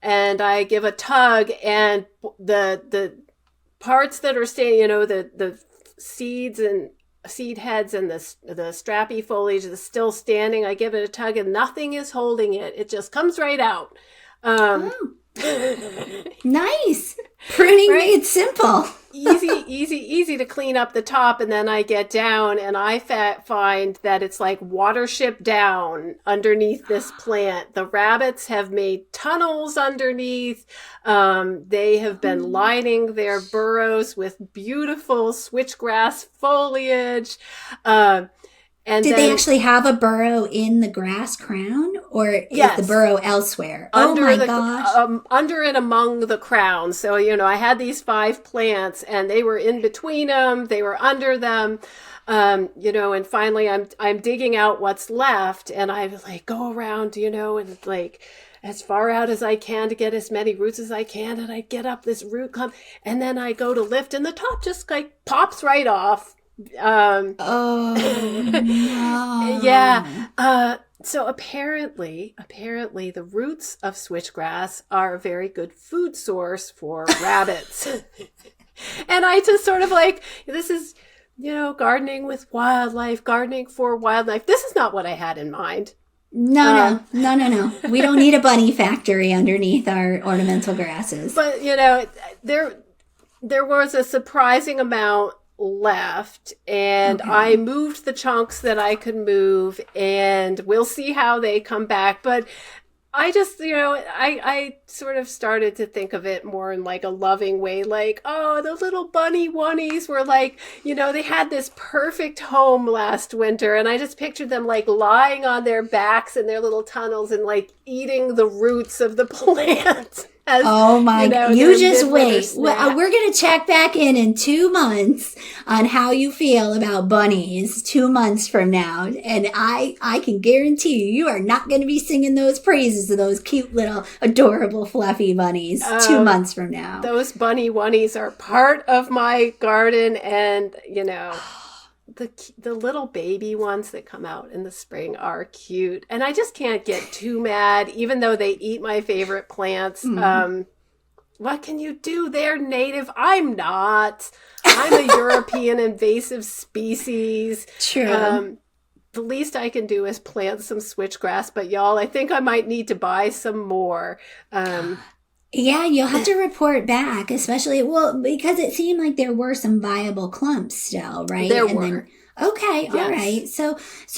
and I give a tug, and the parts that are staying, the seeds and seed heads and the strappy foliage is still standing. I give it a tug, and nothing is holding it. It just comes right out. Nice. Pruning right? made simple. easy to clean up the top, and then I get down and I find that it's like Watership Down underneath this plant. The rabbits have made tunnels underneath. They have been lining their burrows with beautiful switchgrass foliage. Did they actually have a burrow in the grass crown, or is the burrow elsewhere? Under oh my gosh. Under and among the crown. So, I had these 5 plants, and they were in between them. They were under them. And finally I'm digging out what's left, and I like go around, and like as far out as I can to get as many roots as I can. And I get up this root clump, and then I go to lift, and the top just like pops right off. No. Yeah. So apparently the roots of switchgrass are a very good food source for rabbits. And I just sort of like, this is, gardening with wildlife, gardening for wildlife. This is not what I had in mind. No. We don't need a bunny factory underneath our ornamental grasses. But, there was a surprising amount left, and okay. I moved the chunks that I could move, and we'll see how they come back. But I just, I sort of started to think of it more in like a loving way, like, oh, the little bunny oneies were like, they had this perfect home last winter, and I just pictured them like lying on their backs in their little tunnels and like eating the roots of the plant. Oh my God. You just wait. We're going to check back in 2 months on how you feel about bunnies 2 months from now. And I can guarantee you are not going to be singing those praises of those cute little adorable fluffy bunnies 2 months from now. Those bunny oneies are part of my garden, and, the little baby ones that come out in the spring are cute, and I just can't get too mad, even though they eat my favorite plants. What can you do? They're native. I'm not. I'm a European invasive species. True. The least I can do is plant some switchgrass, but y'all, I think I might need to buy some more. Yeah, you'll have to report back, especially, because it seemed like there were some viable clumps still, right? There were. Okay, yes. All right. So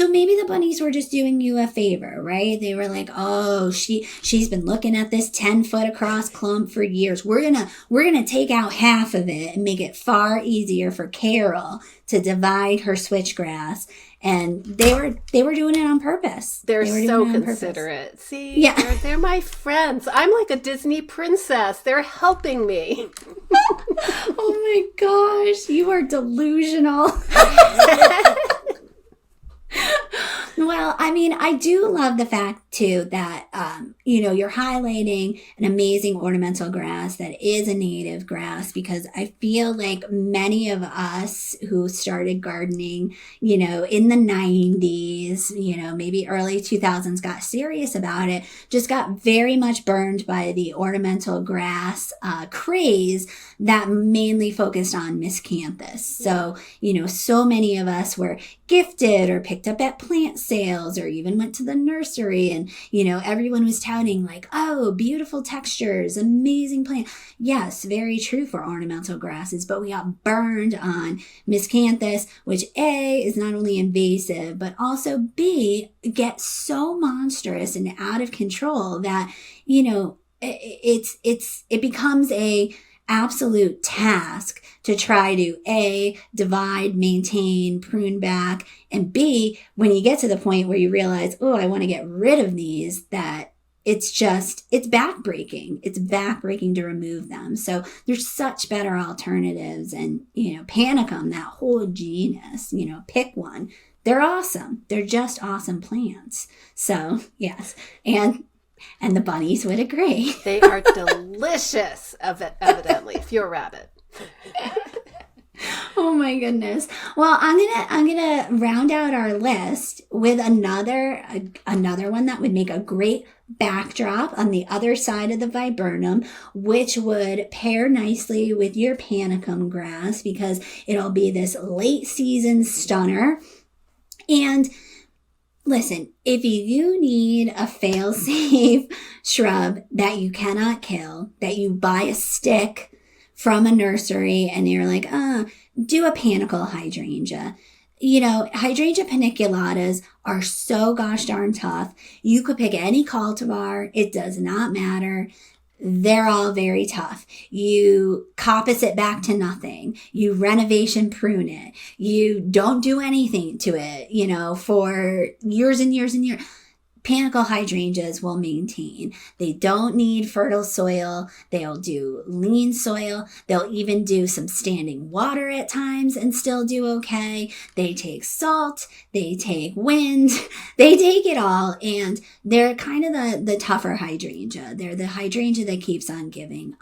maybe the bunnies were just doing you a favor, right? They were like, oh, she's been looking at this 10-foot across clump for years. We're gonna take out half of it and make it far easier for Carol to divide her switchgrass. And they were doing it on purpose. They're so considerate. See, yeah. They're my friends. I'm like a Disney princess. They're helping me. Oh my gosh, you are delusional. Well, I mean, I do love the fact, too, that, you're highlighting an amazing ornamental grass that is a native grass, because I feel like many of us who started gardening, in the 90s, maybe early 2000s, got serious about it, just got very much burned by the ornamental grass craze that mainly focused on miscanthus. So, so many of us were gifted or picked up at plant sales, or even went to the nursery and, everyone was touting like, oh, beautiful textures, amazing plant. Yes, very true for ornamental grasses, but we got burned on miscanthus, which A, is not only invasive, but also B, gets so monstrous and out of control that, it becomes a absolute task to try to A, divide, maintain, prune back, and B, when you get to the point where you realize, oh, I want to get rid of these, that it's backbreaking. It's backbreaking to remove them. So there's such better alternatives. And, panicum, that whole genus, pick one. They're awesome. They're just awesome plants. So, yes. And the bunnies would agree. They are delicious, evidently, if you're a rabbit. Oh my goodness. Well, I'm gonna round out our list with another one that would make a great backdrop on the other side of the viburnum, which would pair nicely with your panicum grass because it'll be this late season stunner. And listen, if you need a fail-safe shrub that you cannot kill, that you buy a stick from a nursery and you're like, do a panicle hydrangea. Hydrangea paniculatas are so gosh darn tough. You could pick any cultivar. It does not matter. They're all very tough. You coppice it back to nothing. You renovation prune it. You don't do anything to it, for years and years and years. Panicle hydrangeas will maintain. They don't need fertile soil. They'll do lean soil. They'll even do some standing water at times and still do okay. They take salt. They take wind. They take it all. And they're kind of the tougher hydrangea. They're the hydrangea that keeps on giving.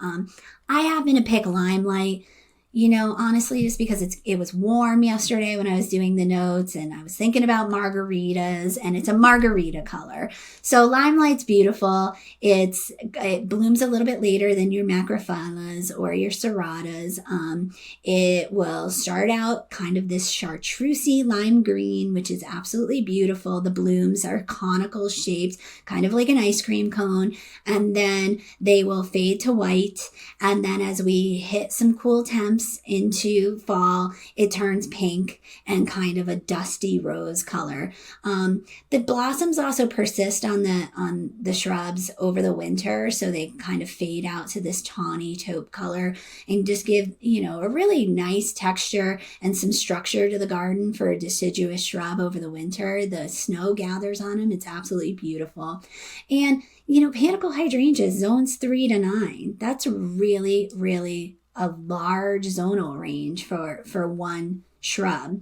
I happen to pick Limelight. Honestly, just because it was warm yesterday when I was doing the notes and I was thinking about margaritas, and it's a margarita color. So Limelight's beautiful. It blooms a little bit later than your macrophyllus or your serratas. It will start out kind of this chartreusey lime green, which is absolutely beautiful. The blooms are conical shaped, kind of like an ice cream cone. And then they will fade to white. And then as we hit some cool temps into fall, it turns pink and kind of a dusty rose color. The blossoms also persist on the shrubs over the winter, so they kind of fade out to this tawny taupe color and just give a really nice texture and some structure to the garden for a deciduous shrub over the winter. The snow gathers on them. It's absolutely beautiful. And panicle hydrangeas, zones 3 to 9. That's really, really a large zonal range for one shrub.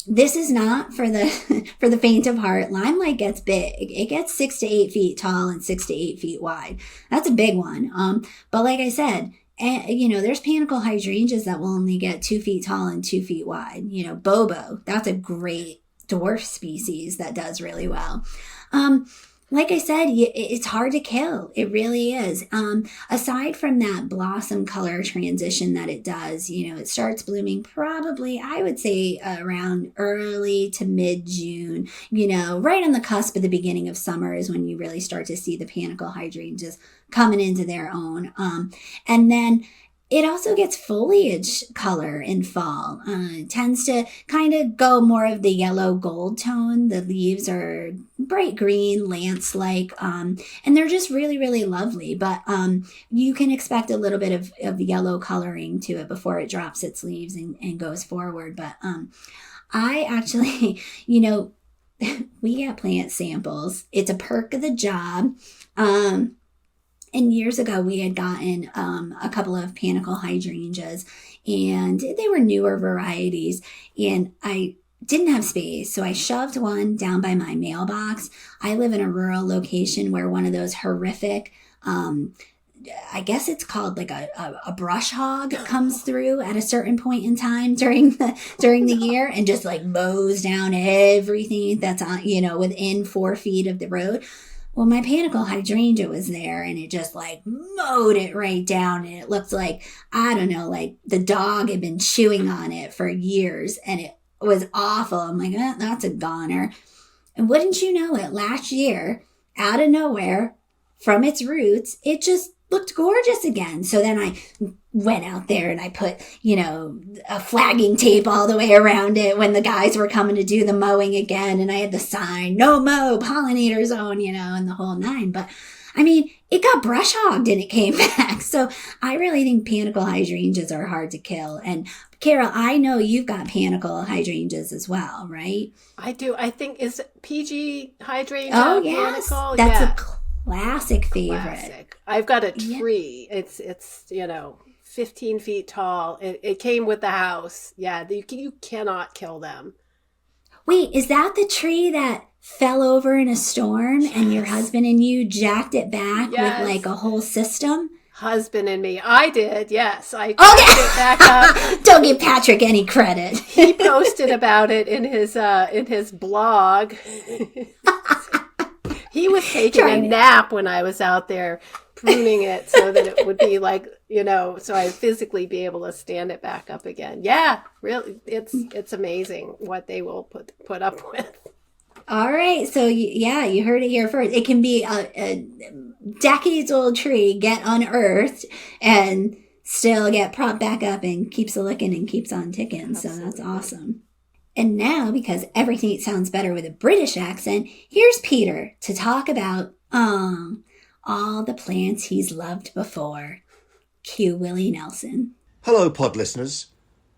This is not for the faint of heart. Limelight gets big. It gets 6 to 8 feet tall and 6 to 8 feet wide. That's a big one. But like I said, there's panicle hydrangeas that will only get 2 feet tall and 2 feet wide. Bobo, that's a great dwarf species that does really well. Like I said, it's hard to kill. It really is. Aside from that blossom color transition that it does, it starts blooming probably, I would say, around early to mid-June. Right on the cusp of the beginning of summer is when you really start to see the panicle hydrangeas coming into their own. And then it also gets foliage color in fall. It tends to kind of go more of the yellow gold tone. The leaves are bright green, lance-like, and they're just really, really lovely. But you can expect a little bit of yellow coloring to it before it drops its leaves and goes forward. But I actually, we get plant samples. It's a perk of the job. And years ago, we had gotten a couple of panicle hydrangeas, and they were newer varieties, and I didn't have space, so I shoved one down by my mailbox. I live in a rural location where one of those horrific, I guess it's called like a brush hog comes through at a certain point in time during the year and just like mows down everything that's on, within 4 feet of the road. Well, my panicle hydrangea was there and it just like mowed it right down. And it looked like, I don't know, like the dog had been chewing on it for years and it was awful. I'm like, that's a goner. And wouldn't you know it, last year, out of nowhere, from its roots, it just looked gorgeous again. So then I went out there and I put, a flagging tape all the way around it when the guys were coming to do the mowing again. And I had the sign, no mow, pollinator zone, and the whole nine. But I mean, it got brush hogged and it came back. So I really think panicle hydrangeas are hard to kill. And Carol, I know you've got panicle hydrangeas as well, right? I do. I think, is PG hydrangea? Oh, yes. Panicle? That's a classic favorite. Classic. I've got a tree. Yeah. It's 15 feet tall. It came with the house. Yeah, you cannot kill them. Wait, is that the tree that fell over in a storm and your husband and you jacked it back with like a whole system? Husband and me. I did, yes. I jacked it back up. Don't give Patrick any credit. He posted about it in his blog. He was taking a nap when I was out there pruning it so that it would be like, so I'd physically be able to stand it back up again. Yeah, really, it's amazing what they will put up with. All right. So, you heard it here first. It can be a decades-old tree get unearthed and still get propped back up and keeps a-licking and keps on ticking. Absolutely. So that's awesome. And now, because everything sounds better with a British accent, here's Peter to talk about all the plants he's loved before. Cue Willie Nelson. Hello, pod listeners.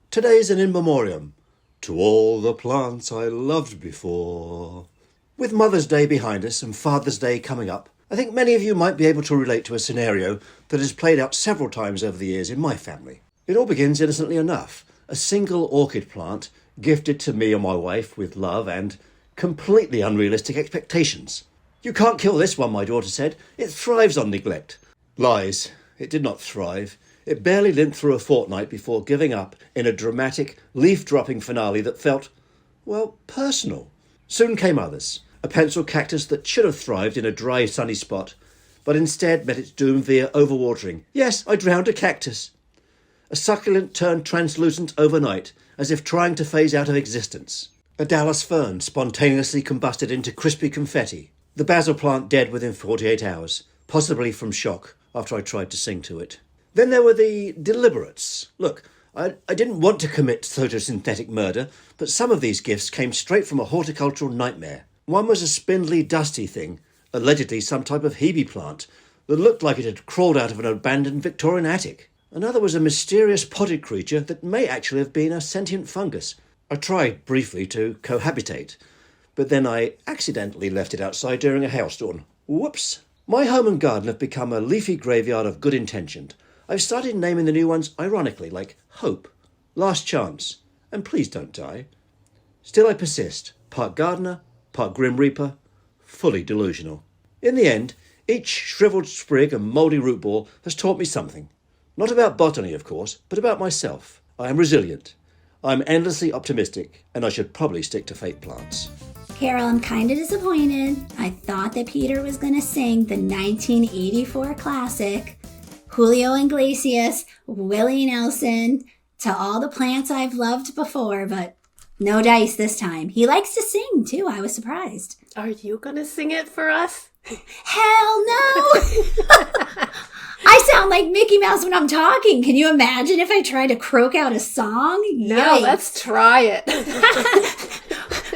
Today's an in memoriam to all the plants I loved before. With Mother's Day behind us and Father's Day coming up, I think many of you might be able to relate to a scenario that has played out several times over the years in my family. It all begins innocently enough. A single orchid plant gifted to me and my wife with love and completely unrealistic expectations. You can't kill this one, my daughter said. It thrives on neglect. Lies. It did not thrive. It barely limped through a fortnight before giving up in a dramatic, leaf-dropping finale that felt, personal. Soon came others. A pencil cactus that should have thrived in a dry, sunny spot, but instead met its doom via overwatering. Yes, I drowned a cactus. A succulent turned translucent overnight, as if trying to phase out of existence. A Dallas fern spontaneously combusted into crispy confetti. The basil plant dead within 48 hours, possibly from shock after I tried to sing to it. Then there were the deliberates. Look, I didn't want to commit photosynthetic murder, but some of these gifts came straight from a horticultural nightmare. One was a spindly, dusty thing, allegedly some type of hebe plant, that looked like it had crawled out of an abandoned Victorian attic. Another was a mysterious potted creature that may actually have been a sentient fungus. I tried briefly to cohabitate, but then I accidentally left it outside during a hailstorm. Whoops. My home and garden have become a leafy graveyard of good intention. I've started naming the new ones ironically, like Hope, Last Chance, and Please Don't Die. Still I persist, part gardener, part Grim Reaper, fully delusional. In the end, each shriveled sprig and mouldy root ball has taught me something. Not about botany, of course, but about myself. I am resilient. I'm endlessly optimistic, and I should probably stick to fake plants. Carol, I'm kind of disappointed. I thought that Peter was going to sing the 1984 classic, Julio Iglesias, Willie Nelson, To All the Plants I've Loved Before, but no dice this time. He likes to sing, too. I was surprised. Are you going to sing it for us? Hell no! I sound like Mickey Mouse when I'm talking. Can you imagine if I tried to croak out a song? No, Yikes. let's try it.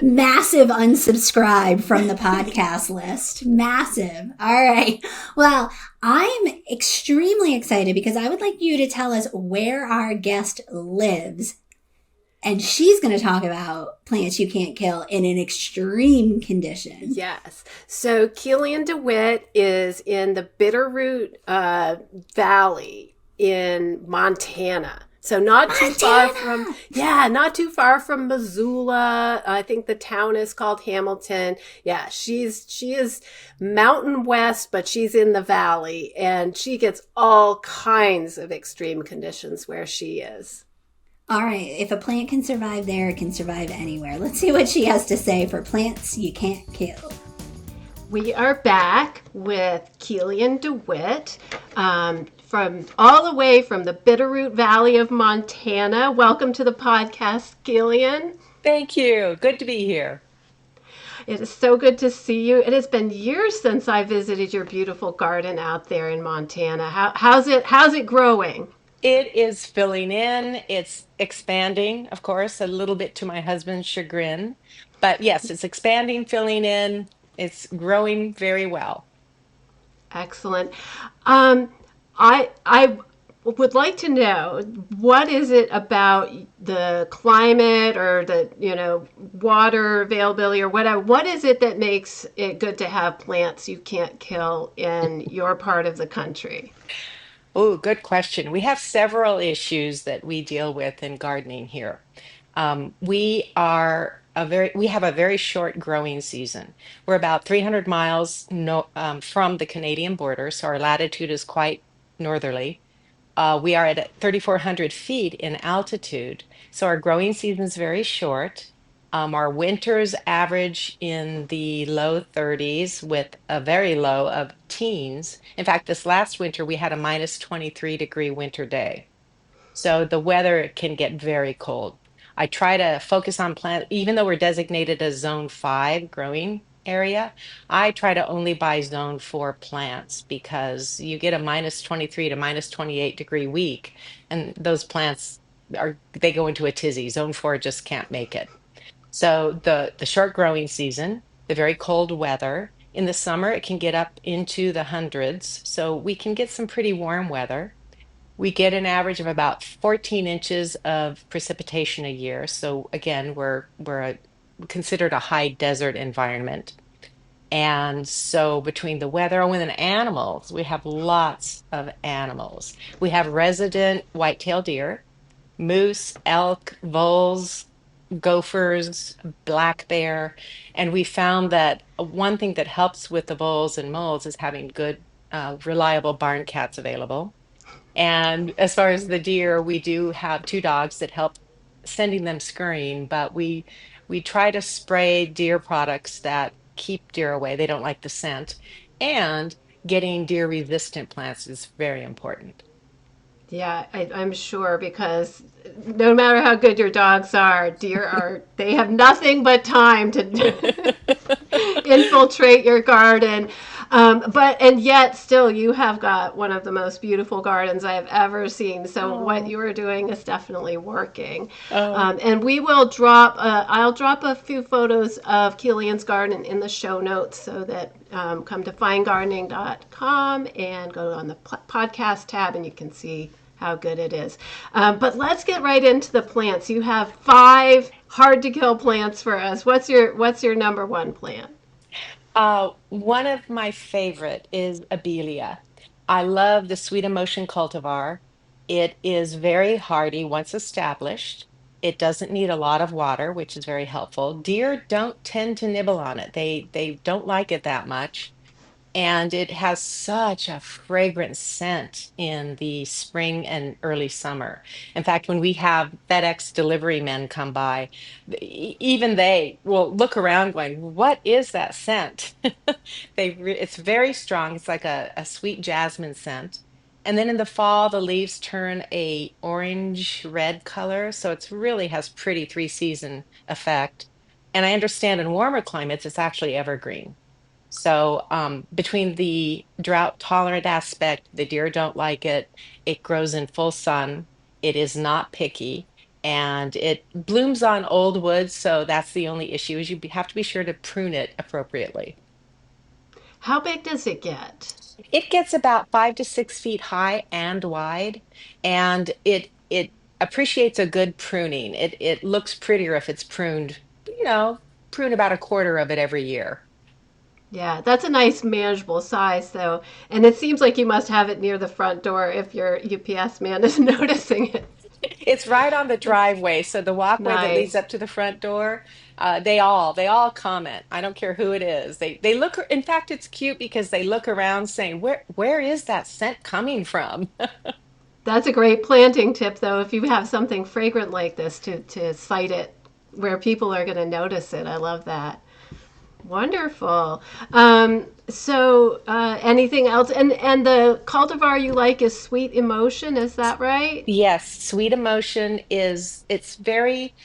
Massive unsubscribe from the podcast list. Massive. All right. Well, I'm extremely excited because I would like you to tell us where our guest lives. And she's going to talk about plants you can't kill in an extreme condition. Yes. So Kielian DeWitt is in the Bitterroot Valley in Montana. So not too far from Missoula. I think the town is called Hamilton. Yeah, she is Mountain West, but she's in the valley, and she gets all kinds of extreme conditions where she is. All right, if a plant can survive there, it can survive anywhere. Let's see what she has to say for plants you can't kill. We are back with Kielian DeWitt from all the way from the Bitterroot Valley of Montana. Welcome to the podcast, Keelian. Thank you. Good to be here. It is so good to see you. It has been years since I visited your beautiful garden out there in Montana. How's it growing? It is filling in. It's expanding, of course, a little bit to my husband's chagrin. But yes, it's expanding, filling in. It's growing very well. Excellent. Um, I would like to know what is it about the climate or the water availability or whatever. What is it that makes it good to have plants you can't kill in your part of the country? Oh, good question. We have several issues that we deal with in gardening here. We have a very short growing season. We're about 300 miles no, from the Canadian border, so our latitude is quite northerly. We are at 3,400 feet in altitude, so our growing season is very short. Our winters average in the low 30s with a very low of teens. In fact, this last winter we had a minus 23-degree winter day. So the weather can get very cold. I try to focus on plant, even though we're designated as zone 5 growing area, I try to only buy zone 4 plants because you get a minus 23 to minus 28-degree week, and those plants they go into a tizzy. Zone 4 just can't make it. So the short growing season, the very cold weather, in the summer it can get up into the hundreds. So we can get some pretty warm weather. We get an average of about 14 inches of precipitation a year. So again, considered a high desert environment. And so between the weather and the animals, we have lots of animals. We have resident white-tailed deer, moose, elk, voles, gophers, black bear. And we found that one thing that helps with the voles and moles is having good, reliable barn cats available. And as far as the deer, we do have two dogs that help sending them scurrying, but we try to spray deer products that keep deer away. They don't like the scent. And getting deer resistant plants is very important. Yeah, I'm sure because no matter how good your dogs are, they have nothing but time to infiltrate your garden. And yet still you have got one of the most beautiful gardens I have ever seen. So what Oh, you are doing is definitely working. oh, And I'll drop a few photos of Keelian's garden in the show notes so that come to finegardening.com and go on the podcast tab and you can see how good it is. But let's get right into the plants. You have 5 hard to kill plants for us. What's your number one plant? one of my favorite is Abelia. I love the Sweet Emotion cultivar. It is very hardy once established. It doesn't need a lot of water, which is very helpful. Deer don't tend to nibble on it. They don't like it that much. And it has such a fragrant scent in the spring and early summer. In fact, when we have FedEx delivery men come by, even they will look around going, "What is that scent?" It's very strong. It's like a sweet jasmine scent. And then in the fall, the leaves turn a orange red color. So it's really has pretty three-season effect. And I understand in warmer climates, it's actually evergreen. So, between the drought tolerant aspect, the deer don't like it. It grows in full sun. It is not picky, and it blooms on old wood. So that's the only issue is have to be sure to prune it appropriately. How big does it get? It gets about 5 to 6 feet high and wide, and it appreciates a good pruning. It looks prettier if it's pruned, you know, prune about a quarter of it every year. Yeah, that's a nice manageable size though. And it seems like you must have it near the front door if your UPS man is noticing it. It's right on the driveway, so the walkway that leads Nice. up to the front door, they all comment. I don't care who it is. They look. In fact, it's cute because they look around saying, "Where is that scent coming from?" That's a great planting tip though if you have something fragrant like this to site it where people are going to notice it. I love that. Wonderful. Anything else? And the cultivar you like is Sweet Emotion. Is that right? Yes, sweet emotion is it's very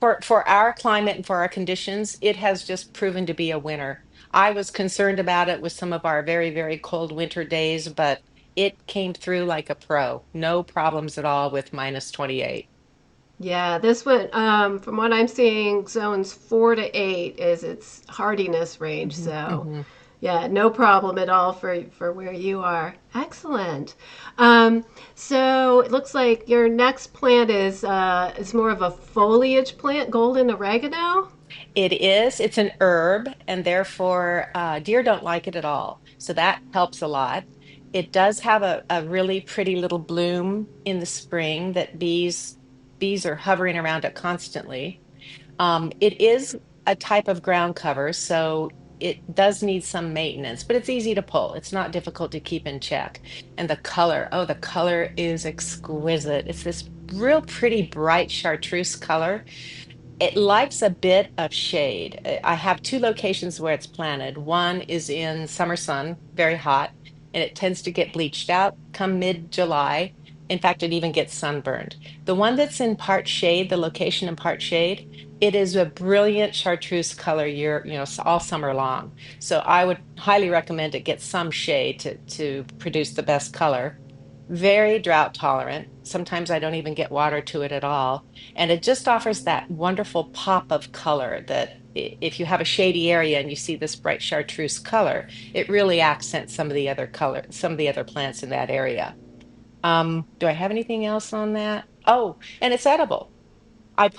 For our climate and for our conditions, it has just proven to be a winner. I was concerned about it with some of our very, very cold winter days, but it came through like a pro. No problems at all with minus 28. Yeah, this one, from what I'm seeing, zones 4 to 8 is its hardiness range. Hmm. So, Hmm. yeah, no problem at all for where you are. Excellent. So it looks like your next plant is more of a foliage plant, golden oregano. It is. It's an herb, and therefore deer don't like it at all. So that helps a lot. It does have a really pretty little bloom in the spring that bees are hovering around it constantly. It is a type of ground cover, so it does need some maintenance, but it's easy to pull. It's not difficult to keep in check. And the color, oh, the color is exquisite. It's this real pretty bright chartreuse color. It likes a bit of shade. I have two locations where it's planted. One is in summer sun, very hot, and it tends to get bleached out come mid-July. In fact, it even gets sunburned. The one that's in part shade, the location in part shade, it is a brilliant chartreuse color all summer long. So I would highly recommend it get some shade to produce the best color. Very drought tolerant. Sometimes I don't even get water to it at all, and it just offers that wonderful pop of color that if you have a shady area and you see this bright chartreuse color, it really accents some of the other plants in that area. Do I have anything else on that? Oh, and it's edible. I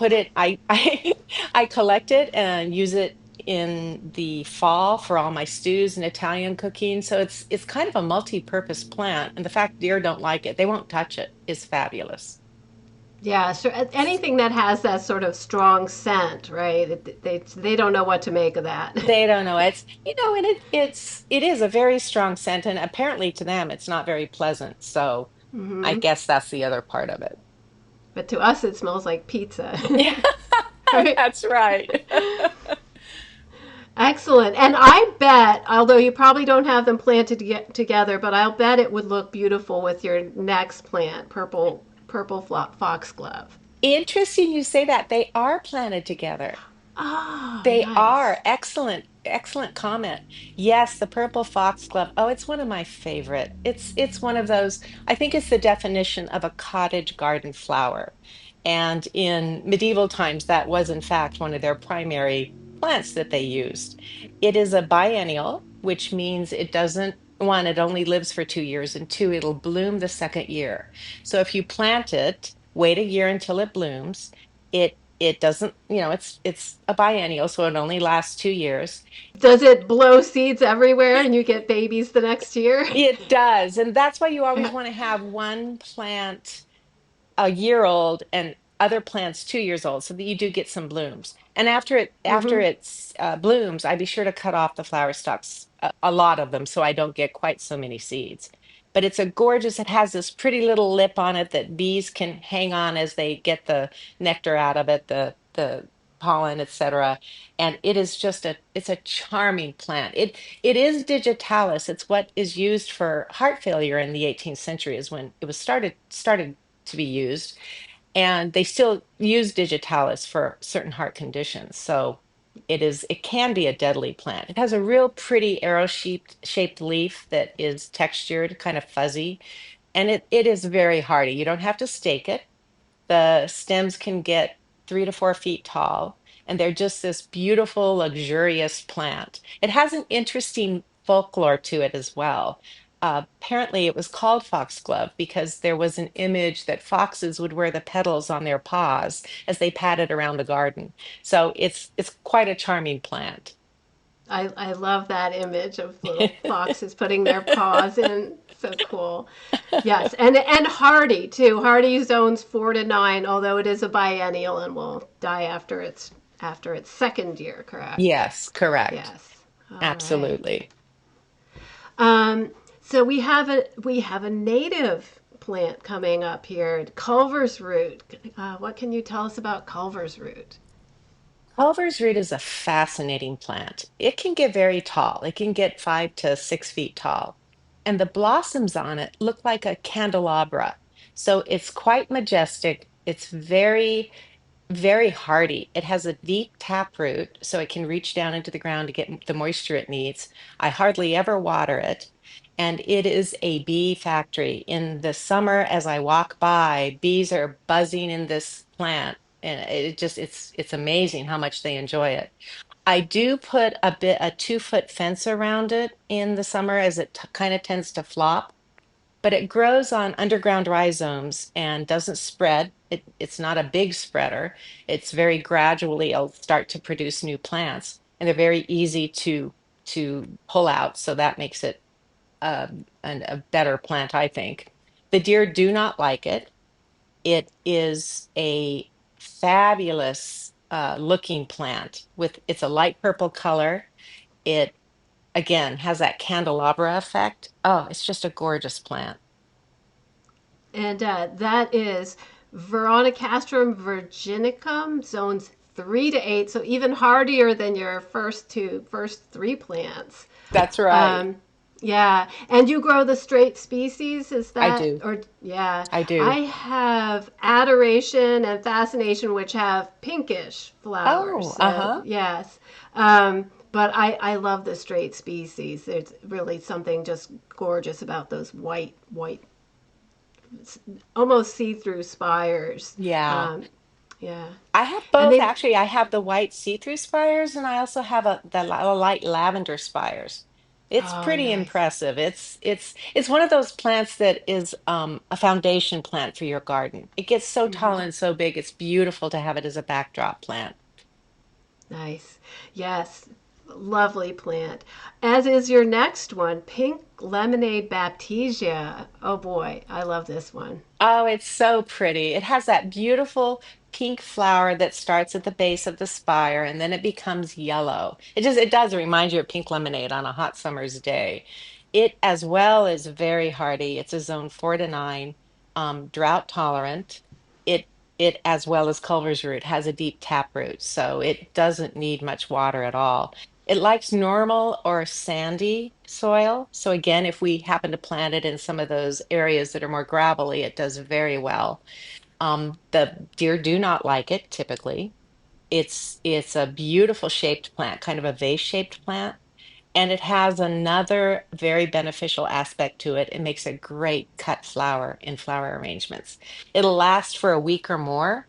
collect it and use it in the fall for all my stews and Italian cooking. So it's kind of a multi-purpose plant. And the fact deer don't like it, they won't touch it, is fabulous. Yeah, sure. Anything that has that sort of strong scent, right? They don't know what to make of that. They don't know. And it is a very strong scent, and apparently to them it's not very pleasant. So I Hmm. guess that's the other part of it. But to us, it smells like pizza, Yeah, right? that's right. Excellent. And I bet, although you probably don't have them planted together, but I'll bet it would look beautiful with your next plant, purple foxglove. Interesting you say that. They are planted together. Oh, They are nice. excellent, excellent comment. Yes, the purple foxglove. Oh, it's one of my favorite. It's one of those, I think it's the definition of a cottage garden flower. And in medieval times, that was in fact one of their primary plants that they used. It is a biennial, which means it doesn't, one, it only lives for 2 years, and two, it'll bloom the second year. So if you plant it, wait a year until it blooms. It doesn't, it's a biennial, so it only lasts 2 years. Does it blow seeds everywhere and you get babies the next year? It does, and that's why you always want to have one plant a year old and other plants 2 years old, so that you do get some blooms. And after Hmm. it's blooms, I be sure to cut off the flower stalks, a lot of them, so I don't get quite so many seeds. But it's a gorgeous. It has this pretty little lip on it that bees can hang on as they get the nectar out of it, the pollen, etc. And it is just it's a charming plant. It is digitalis. It's what is used for heart failure in the 18th century, is when it was started to be used, and they still use digitalis for certain heart conditions. So it can be a deadly plant. It has a real pretty arrow shaped leaf that is textured, kind of fuzzy, and it is very hardy. You don't have to stake it. The stems can get 3 to 4 feet tall, and they're just this beautiful, luxurious plant. It has an interesting folklore to it as well. Apparently, it was called foxglove because there was an image that foxes would wear the petals on their paws as they padded around the garden. So it's quite a charming plant. I love that image of little foxes putting their paws in. So cool. Yes, and hardy too. Hardy zones 4 to 9, although it is a biennial and will die after its second year. Correct. Yes, correct. Yes. All right. Absolutely. Um, so we have a native plant coming up here, Culver's root. What can you tell us about Culver's root? Culver's root is a fascinating plant. It can get very tall. It can get 5 to 6 feet tall. And the blossoms on it look like a candelabra. So it's quite majestic. It's very very hardy. It has a deep taproot, so it can reach down into the ground to get the moisture it needs. I hardly ever water it. And it is a bee factory. In the summer, as I walk by, bees are buzzing in this plant. And it's amazing how much they enjoy it. I do put a 2 foot fence around it in the summer as it kind of tends to flop, but it grows on underground rhizomes and doesn't spread. It's not a big spreader. It's very gradually it'll start to produce new plants, and they're very easy to pull out. So that makes it a better plant, I think. The deer do not like it. It is a fabulous looking plant with it's a light purple color. It again has that candelabra effect. Oh, it's just a gorgeous plant. And that is Veronicastrum virginicum, zones 3 to 8, so even hardier than your first three plants. That's right. Um, yeah, and you grow the straight species, is I that do. or yeah? I I do. have adoration and fascination, which have pinkish flowers. Oh, So uh-huh. yes, but I love the straight species. There's really something just gorgeous about those white almost see-through spires. Yeah. Um, yeah, I have and both they actually. I have the white see-through spires and I also have a light lavender spires. It's oh pretty nice. impressive. It's one of those plants that is a foundation plant for your garden. It gets so tall and so big. It's beautiful to have it as a backdrop plant. Nice. Yes. Lovely plant. As is your next one, pink lemonade baptisia. Oh boy, I love this one. Oh, it's so pretty. It has that beautiful pink flower that starts at the base of the spire and then it becomes yellow. It does remind you of pink lemonade on a hot summer's day. It as well is very hardy. It's a zone 4 to 9, drought tolerant. It it as well as culver's root has a deep tap root, so it doesn't need much water at all. It likes normal or sandy soil. So again, if we happen to plant it in some of those areas that are more gravelly, it does very well. The deer do not like it typically. It's a beautiful shaped plant, kind of a vase-shaped plant, and it has another very beneficial aspect to it. It makes a great cut flower in flower arrangements. It'll last for a week or more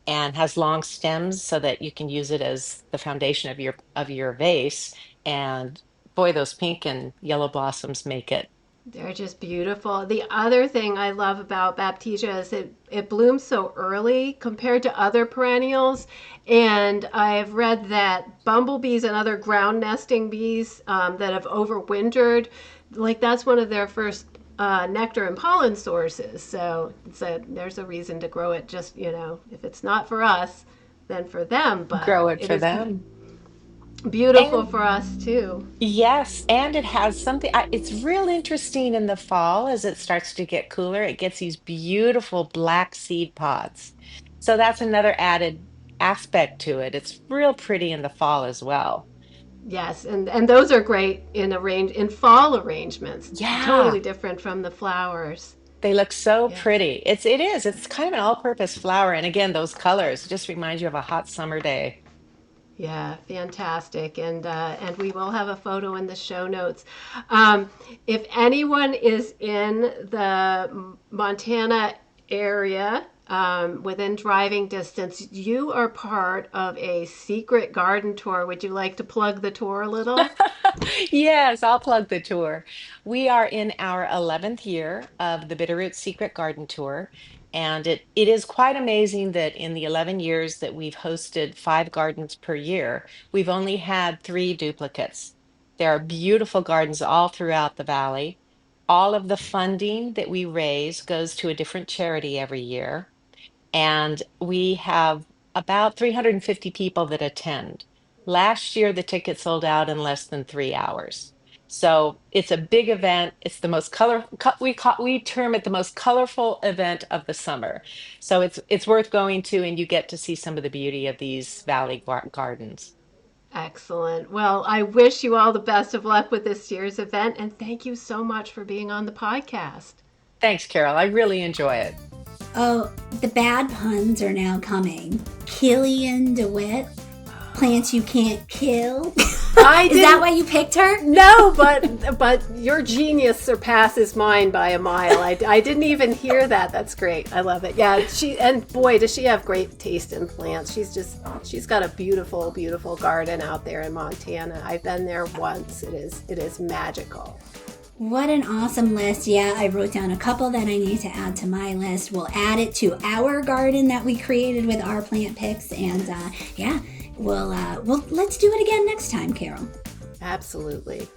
and has long stems so that you can use it as the foundation of your vase. And boy, those pink and yellow blossoms make it. They're just beautiful. The other thing I love about baptisia is it blooms so early compared to other perennials. And I've read that bumblebees and other ground nesting bees that have overwintered, like that's one of their first nectar and pollen sources. So there's a reason to grow it just, if it's not for us, then for them. But Grow it it for is them. beautiful And for us too. yes, and it has something, it's real interesting in the fall as it starts to get cooler. It gets these beautiful black seed pods. So that's another added aspect to it. It's real pretty in the fall as well. Yes, and those are great in fall arrangements. Yeah, Totally different from the flowers. they look so Yes. pretty. It's kind of an all-purpose flower. And again, those colors just remind you of a hot summer day. Yeah, fantastic, and we will have a photo in the show notes. Um, if anyone is in the Montana area within driving distance, you are part of a secret garden tour. Would you like to plug the tour a little? Yes, I'll plug the tour. We are in our 11th year of the Bitterroot Secret Garden Tour, and it is quite amazing that in the 11 years that we've hosted 5 gardens per year, we've only had 3 duplicates. There are beautiful gardens all throughout the valley. All of the funding that we raise goes to a different charity every year. And we have about 350 people that attend. Last year, the ticket sold out in less than 3 hours. So it's a big event. It's the most we term it the most colorful event of the summer. So it's worth going to, and you get to see some of the beauty of these gardens. Excellent. Well, I wish you all the best of luck with this year's event, and thank you so much for being on the podcast. Thanks, Carol. I really enjoy it. Oh, the bad puns are now coming. Kielian DeWitt, plants you can't kill. Is that why you picked her? No, but your genius surpasses mine by a mile. I didn't even hear that. That's great. I love it. Yeah, and boy, does she have great taste in plants. She's got a beautiful, beautiful garden out there in Montana. I've been there once. It is magical. What an awesome list. Yeah, I wrote down a couple that I need to add to my list. We'll add it to our garden that we created with our plant picks. And yeah, we'll let's do it again next time, Carol. Absolutely.